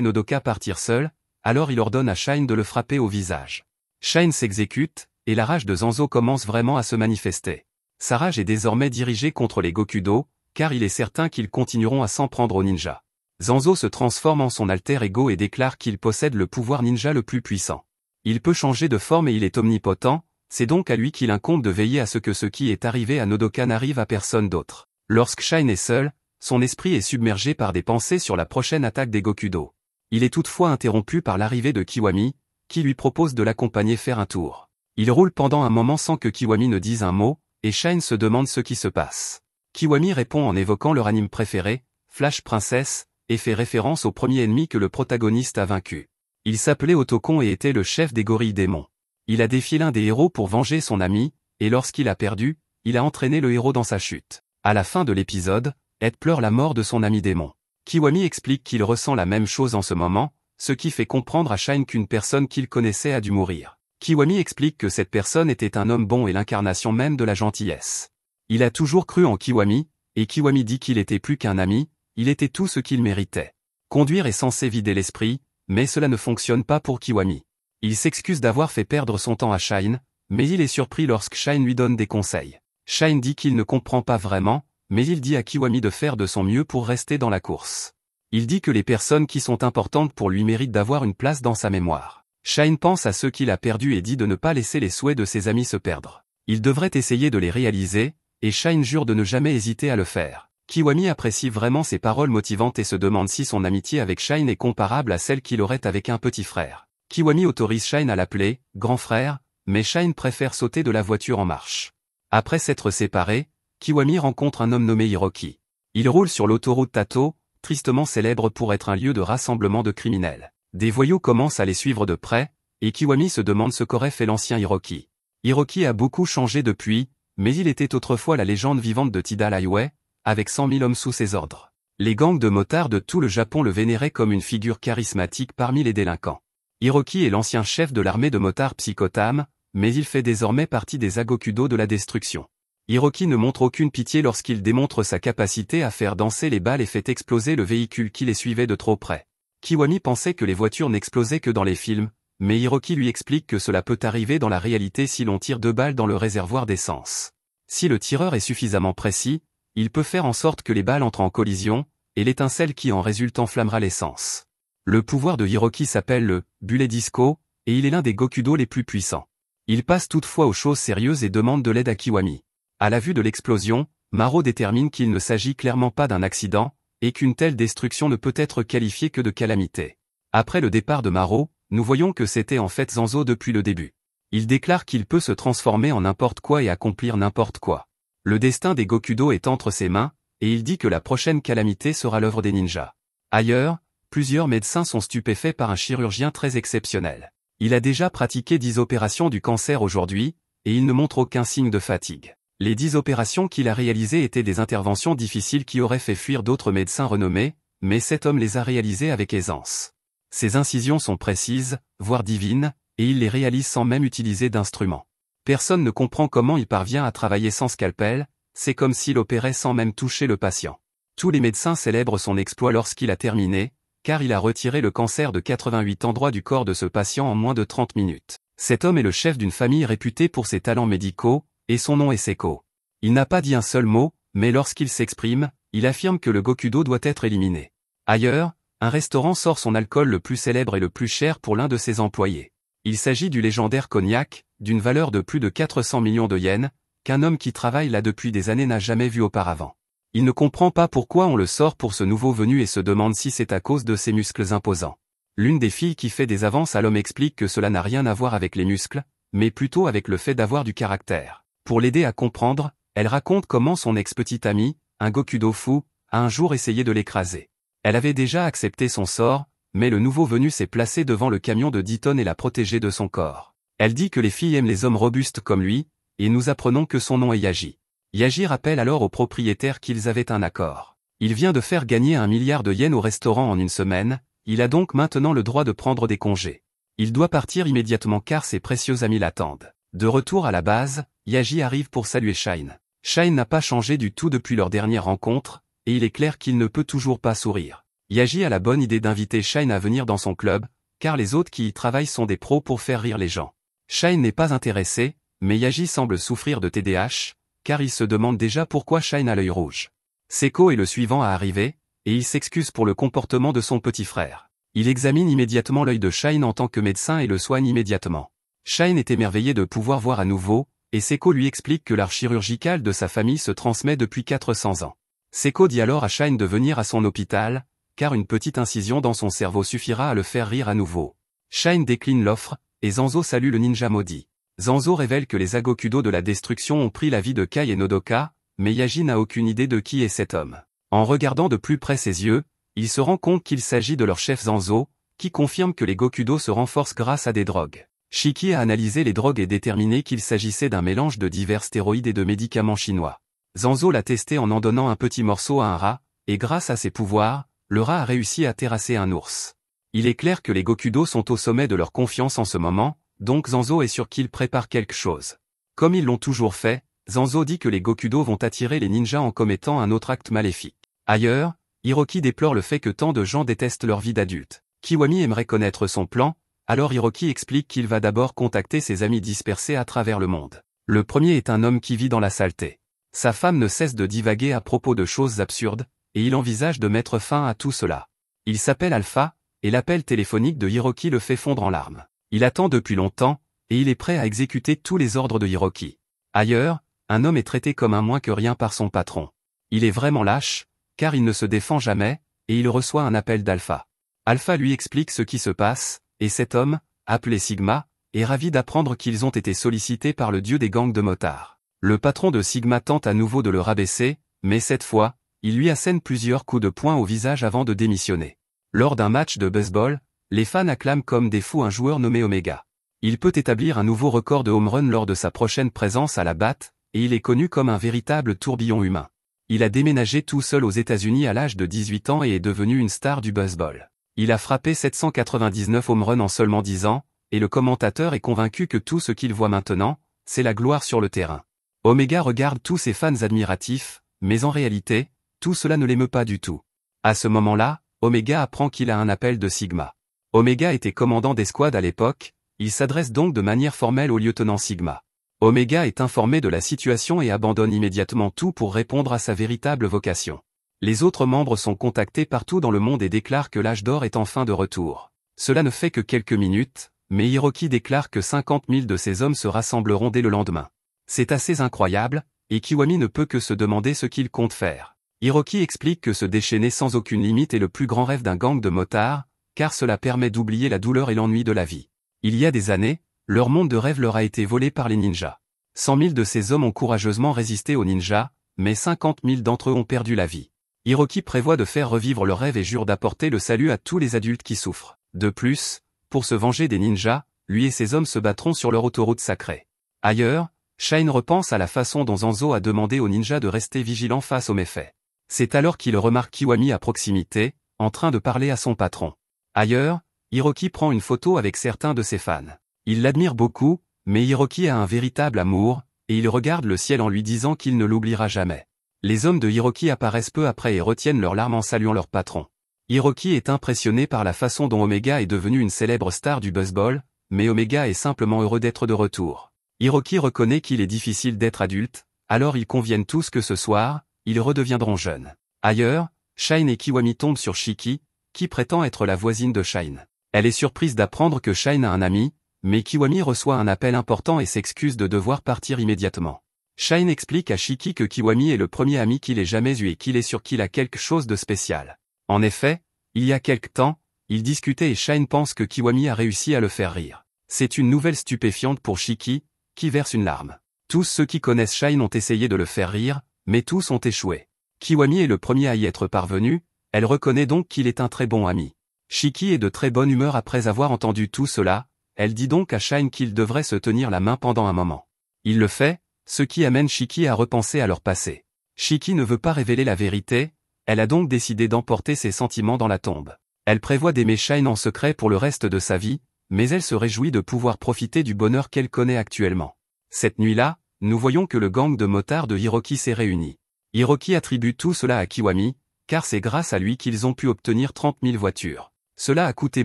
Nodoka partir seul, alors il ordonne à Shine de le frapper au visage. Shine s'exécute, et la rage de Zanzo commence vraiment à se manifester. Sa rage est désormais dirigée contre les Gokudo, car il est certain qu'ils continueront à s'en prendre aux ninjas. Zanzo se transforme en son alter ego et déclare qu'il possède le pouvoir ninja le plus puissant. Il peut changer de forme et il est omnipotent, c'est donc à lui qu'il incombe de veiller à ce que ce qui est arrivé à Nodoka n'arrive à personne d'autre. Lorsque Shine est seul, son esprit est submergé par des pensées sur la prochaine attaque des Gokudo. Il est toutefois interrompu par l'arrivée de Kiwami, qui lui propose de l'accompagner faire un tour. Il roule pendant un moment sans que Kiwami ne dise un mot, et Shine se demande ce qui se passe. Kiwami répond en évoquant leur anime préféré, Flash Princess, et fait référence au premier ennemi que le protagoniste a vaincu. Il s'appelait Otokon et était le chef des gorilles démons. Il a défié l'un des héros pour venger son ami, et lorsqu'il a perdu, il a entraîné le héros dans sa chute. À la fin de l'épisode, Ed pleure la mort de son ami démon. Kiwami explique qu'il ressent la même chose en ce moment, ce qui fait comprendre à Shine qu'une personne qu'il connaissait a dû mourir. Kiwami explique que cette personne était un homme bon et l'incarnation même de la gentillesse. Il a toujours cru en Kiwami, et Kiwami dit qu'il était plus qu'un ami, il était tout ce qu'il méritait. Conduire est censé vider l'esprit, mais cela ne fonctionne pas pour Kiwami. Il s'excuse d'avoir fait perdre son temps à Shine, mais il est surpris lorsque Shine lui donne des conseils. Shine dit qu'il ne comprend pas vraiment, mais il dit à Kiwami de faire de son mieux pour rester dans la course. Il dit que les personnes qui sont importantes pour lui méritent d'avoir une place dans sa mémoire. Shine pense à ceux qu'il a perdus et dit de ne pas laisser les souhaits de ses amis se perdre. Il devrait essayer de les réaliser, et Shine jure de ne jamais hésiter à le faire. Kiwami apprécie vraiment ses paroles motivantes et se demande si son amitié avec Shine est comparable à celle qu'il aurait avec un petit frère. Kiwami autorise Shine à l'appeler « grand frère », mais Shine préfère sauter de la voiture en marche. Après s'être séparés, Kiwami rencontre un homme nommé Hiroki. Il roule sur l'autoroute Tato, tristement célèbre pour être un lieu de rassemblement de criminels. Des voyous commencent à les suivre de près, et Kiwami se demande ce qu'aurait fait l'ancien Hiroki. Hiroki a beaucoup changé depuis, mais il était autrefois la légende vivante de Tidal Highway, avec 100 000 hommes sous ses ordres. Les gangs de motards de tout le Japon le vénéraient comme une figure charismatique parmi les délinquants. Hiroki est l'ancien chef de l'armée de motards Psychotam, mais il fait désormais partie des Agokudo de la destruction. Hiroki ne montre aucune pitié lorsqu'il démontre sa capacité à faire danser les balles et fait exploser le véhicule qui les suivait de trop près. Kiwami pensait que les voitures n'explosaient que dans les films, mais Hiroki lui explique que cela peut arriver dans la réalité si l'on tire 2 balles dans le réservoir d'essence. Si le tireur est suffisamment précis, il peut faire en sorte que les balles entrent en collision, et l'étincelle qui en résulte enflammera l'essence. Le pouvoir de Hiroki s'appelle le « Bullet Disco », et il est l'un des Gokudo les plus puissants. Il passe toutefois aux choses sérieuses et demande de l'aide à Kiwami. À la vue de l'explosion, Maro détermine qu'il ne s'agit clairement pas d'un accident, et qu'une telle destruction ne peut être qualifiée que de calamité. Après le départ de Maro, nous voyons que c'était en fait Zanzo depuis le début. Il déclare qu'il peut se transformer en n'importe quoi et accomplir n'importe quoi. Le destin des Gokudo est entre ses mains, et il dit que la prochaine calamité sera l'œuvre des ninjas. Ailleurs, plusieurs médecins sont stupéfaits par un chirurgien très exceptionnel. Il a déjà pratiqué 10 opérations du cancer aujourd'hui, et il ne montre aucun signe de fatigue. Les 10 opérations qu'il a réalisées étaient des interventions difficiles qui auraient fait fuir d'autres médecins renommés, mais cet homme les a réalisées avec aisance. Ses incisions sont précises, voire divines, et il les réalise sans même utiliser d'instruments. Personne ne comprend comment il parvient à travailler sans scalpel, c'est comme s'il opérait sans même toucher le patient. Tous les médecins célèbrent son exploit lorsqu'il a terminé, car il a retiré le cancer de 88 endroits du corps de ce patient en moins de 30 minutes. Cet homme est le chef d'une famille réputée pour ses talents médicaux, et son nom est Seko. Il n'a pas dit un seul mot, mais lorsqu'il s'exprime, il affirme que le Gokudo doit être éliminé. Ailleurs, un restaurant sort son alcool le plus célèbre et le plus cher pour l'un de ses employés. Il s'agit du légendaire cognac, d'une valeur de plus de 400 millions de yens, qu'un homme qui travaille là depuis des années n'a jamais vu auparavant. Il ne comprend pas pourquoi on le sort pour ce nouveau venu et se demande si c'est à cause de ses muscles imposants. L'une des filles qui fait des avances à l'homme explique que cela n'a rien à voir avec les muscles, mais plutôt avec le fait d'avoir du caractère. Pour l'aider à comprendre, elle raconte comment son ex-petit ami, un Gokudo fou, a un jour essayé de l'écraser. Elle avait déjà accepté son sort, mais le nouveau venu s'est placé devant le camion de 10 tonnes et l'a protégé de son corps. Elle dit que les filles aiment les hommes robustes comme lui, et nous apprenons que son nom est Yaji. Yaji rappelle alors aux propriétaires qu'ils avaient un accord. Il vient de faire gagner 1 milliard de yens au restaurant en une semaine, il a donc maintenant le droit de prendre des congés. Il doit partir immédiatement car ses précieux amis l'attendent. De retour à la base, Yaji arrive pour saluer Shine. Shine n'a pas changé du tout depuis leur dernière rencontre, et il est clair qu'il ne peut toujours pas sourire. Yaji a la bonne idée d'inviter Shine à venir dans son club, car les autres qui y travaillent sont des pros pour faire rire les gens. Shine n'est pas intéressé, mais Yaji semble souffrir de TDAH, car il se demande déjà pourquoi Shine a l'œil rouge. Seko est le suivant à arriver, et il s'excuse pour le comportement de son petit frère. Il examine immédiatement l'œil de Shine en tant que médecin et le soigne immédiatement. Shine est émerveillé de pouvoir voir à nouveau, et Seko lui explique que l'art chirurgical de sa famille se transmet depuis 400 ans. Seko dit alors à Shine de venir à son hôpital, car une petite incision dans son cerveau suffira à le faire rire à nouveau. Shine décline l'offre, et Zanzo salue le ninja maudit. Zanzo révèle que les Agokudo de la destruction ont pris la vie de Kai et Nodoka, mais Yaji n'a aucune idée de qui est cet homme. En regardant de plus près ses yeux, il se rend compte qu'il s'agit de leur chef Zanzo, qui confirme que les Gokudo se renforcent grâce à des drogues. Shiki a analysé les drogues et déterminé qu'il s'agissait d'un mélange de divers stéroïdes et de médicaments chinois. Zanzo l'a testé en donnant un petit morceau à un rat, et grâce à ses pouvoirs, le rat a réussi à terrasser un ours. Il est clair que les Gokudo sont au sommet de leur confiance en ce moment, donc Zanzo est sûr qu'ils préparent quelque chose. Comme ils l'ont toujours fait, Zanzo dit que les Gokudo vont attirer les ninjas en commettant un autre acte maléfique. Ailleurs, Hiroki déplore le fait que tant de gens détestent leur vie d'adulte. Kiwami aimerait connaître son plan, alors Hiroki explique qu'il va d'abord contacter ses amis dispersés à travers le monde. Le premier est un homme qui vit dans la saleté. Sa femme ne cesse de divaguer à propos de choses absurdes, et il envisage de mettre fin à tout cela. Il s'appelle Alpha, et l'appel téléphonique de Hiroki le fait fondre en larmes. Il attend depuis longtemps, et il est prêt à exécuter tous les ordres de Hiroki. Ailleurs, un homme est traité comme un moins que rien par son patron. Il est vraiment lâche, car il ne se défend jamais, et il reçoit un appel d'Alpha. Alpha lui explique ce qui se passe, et cet homme, appelé Sigma, est ravi d'apprendre qu'ils ont été sollicités par le dieu des gangs de motards. Le patron de Sigma tente à nouveau de le rabaisser, mais cette fois, il lui assène plusieurs coups de poing au visage avant de démissionner. Lors d'un match de baseball, les fans acclament comme des fous un joueur nommé Omega. Il peut établir un nouveau record de home run lors de sa prochaine présence à la batte, et il est connu comme un véritable tourbillon humain. Il a déménagé tout seul aux États-Unis à l'âge de 18 ans et est devenu une star du baseball. Il a frappé 799 home runs en seulement 10 ans, et le commentateur est convaincu que tout ce qu'il voit maintenant, c'est la gloire sur le terrain. Omega regarde tous ses fans admiratifs, mais en réalité, tout cela ne l'émeut pas du tout. À ce moment-là, Omega apprend qu'il a un appel de Sigma. Omega était commandant d'escouade à l'époque, il s'adresse donc de manière formelle au lieutenant Sigma. Omega est informé de la situation et abandonne immédiatement tout pour répondre à sa véritable vocation. Les autres membres sont contactés partout dans le monde et déclarent que l'âge d'or est enfin de retour. Cela ne fait que quelques minutes, mais Hiroki déclare que 50 000 de ces hommes se rassembleront dès le lendemain. C'est assez incroyable, et Kiwami ne peut que se demander ce qu'il compte faire. Hiroki explique que se déchaîner sans aucune limite est le plus grand rêve d'un gang de motards, car cela permet d'oublier la douleur et l'ennui de la vie. Il y a des années, leur monde de rêve leur a été volé par les ninjas. 100 000 de ces hommes ont courageusement résisté aux ninjas, mais 50 000 d'entre eux ont perdu la vie. Hiroki prévoit de faire revivre leur rêve et jure d'apporter le salut à tous les adultes qui souffrent. De plus, pour se venger des ninjas, lui et ses hommes se battront sur leur autoroute sacrée. Ailleurs, Shine repense à la façon dont Zanzo a demandé aux ninjas de rester vigilants face aux méfaits. C'est alors qu'il remarque Kiwami à proximité, en train de parler à son patron. Ailleurs, Hiroki prend une photo avec certains de ses fans. Il l'admire beaucoup, mais Hiroki a un véritable amour, et il regarde le ciel en lui disant qu'il ne l'oubliera jamais. Les hommes de Hiroki apparaissent peu après et retiennent leurs larmes en saluant leur patron. Hiroki est impressionné par la façon dont Omega est devenu une célèbre star du baseball, mais Omega est simplement heureux d'être de retour. Hiroki reconnaît qu'il est difficile d'être adulte, Alors ils conviennent tous que ce soir, ils redeviendront jeunes. Ailleurs, Shine et Kiwami tombent sur Shiki, qui prétend être la voisine de Shine. Elle est surprise d'apprendre que Shine a un ami, mais Kiwami reçoit un appel important et s'excuse de devoir partir immédiatement. Shine explique à Shiki que Kiwami est le premier ami qu'il ait jamais eu et qu'il est sûr qu'il a quelque chose de spécial. En effet, il y a quelque temps, ils discutaient et Shine pense que Kiwami a réussi à le faire rire. C'est une nouvelle stupéfiante pour Shiki, qui verse une larme. Tous ceux qui connaissent Shine ont essayé de le faire rire, mais tous ont échoué. Kiwami est le premier à y être parvenu, elle reconnaît donc qu'il est un très bon ami. Shiki est de très bonne humeur après avoir entendu tout cela, elle dit donc à Shine qu'il devrait se tenir la main pendant un moment. Il le fait, ce qui amène Shiki à repenser à leur passé. Shiki ne veut pas révéler la vérité, elle a donc décidé d'emporter ses sentiments dans la tombe. Elle prévoit d'aimer Shine en secret pour le reste de sa vie, mais elle se réjouit de pouvoir profiter du bonheur qu'elle connaît actuellement. Cette nuit-là, nous voyons que le gang de motards de Hiroki s'est réuni. Hiroki attribue tout cela à Kiwami, car c'est grâce à lui qu'ils ont pu obtenir 30 000 voitures. Cela a coûté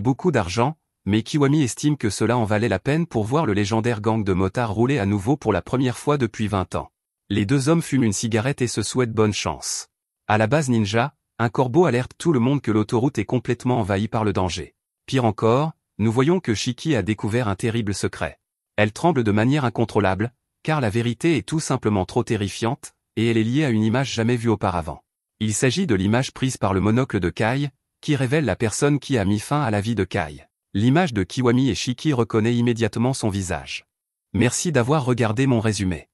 beaucoup d'argent, mais Kiwami estime que cela en valait la peine pour voir le légendaire gang de motards rouler à nouveau pour la première fois depuis 20 ans. Les deux hommes fument une cigarette et se souhaitent bonne chance. À la base ninja, un corbeau alerte tout le monde que l'autoroute est complètement envahie par le danger. Pire encore, nous voyons que Shiki a découvert un terrible secret. Elle tremble de manière incontrôlable, car la vérité est tout simplement trop terrifiante, et elle est liée à une image jamais vue auparavant. Il s'agit de l'image prise par le monocle de Kai, qui révèle la personne qui a mis fin à la vie de Kai. L'image de Kiwami et Shiki reconnaît immédiatement son visage. Merci d'avoir regardé mon résumé.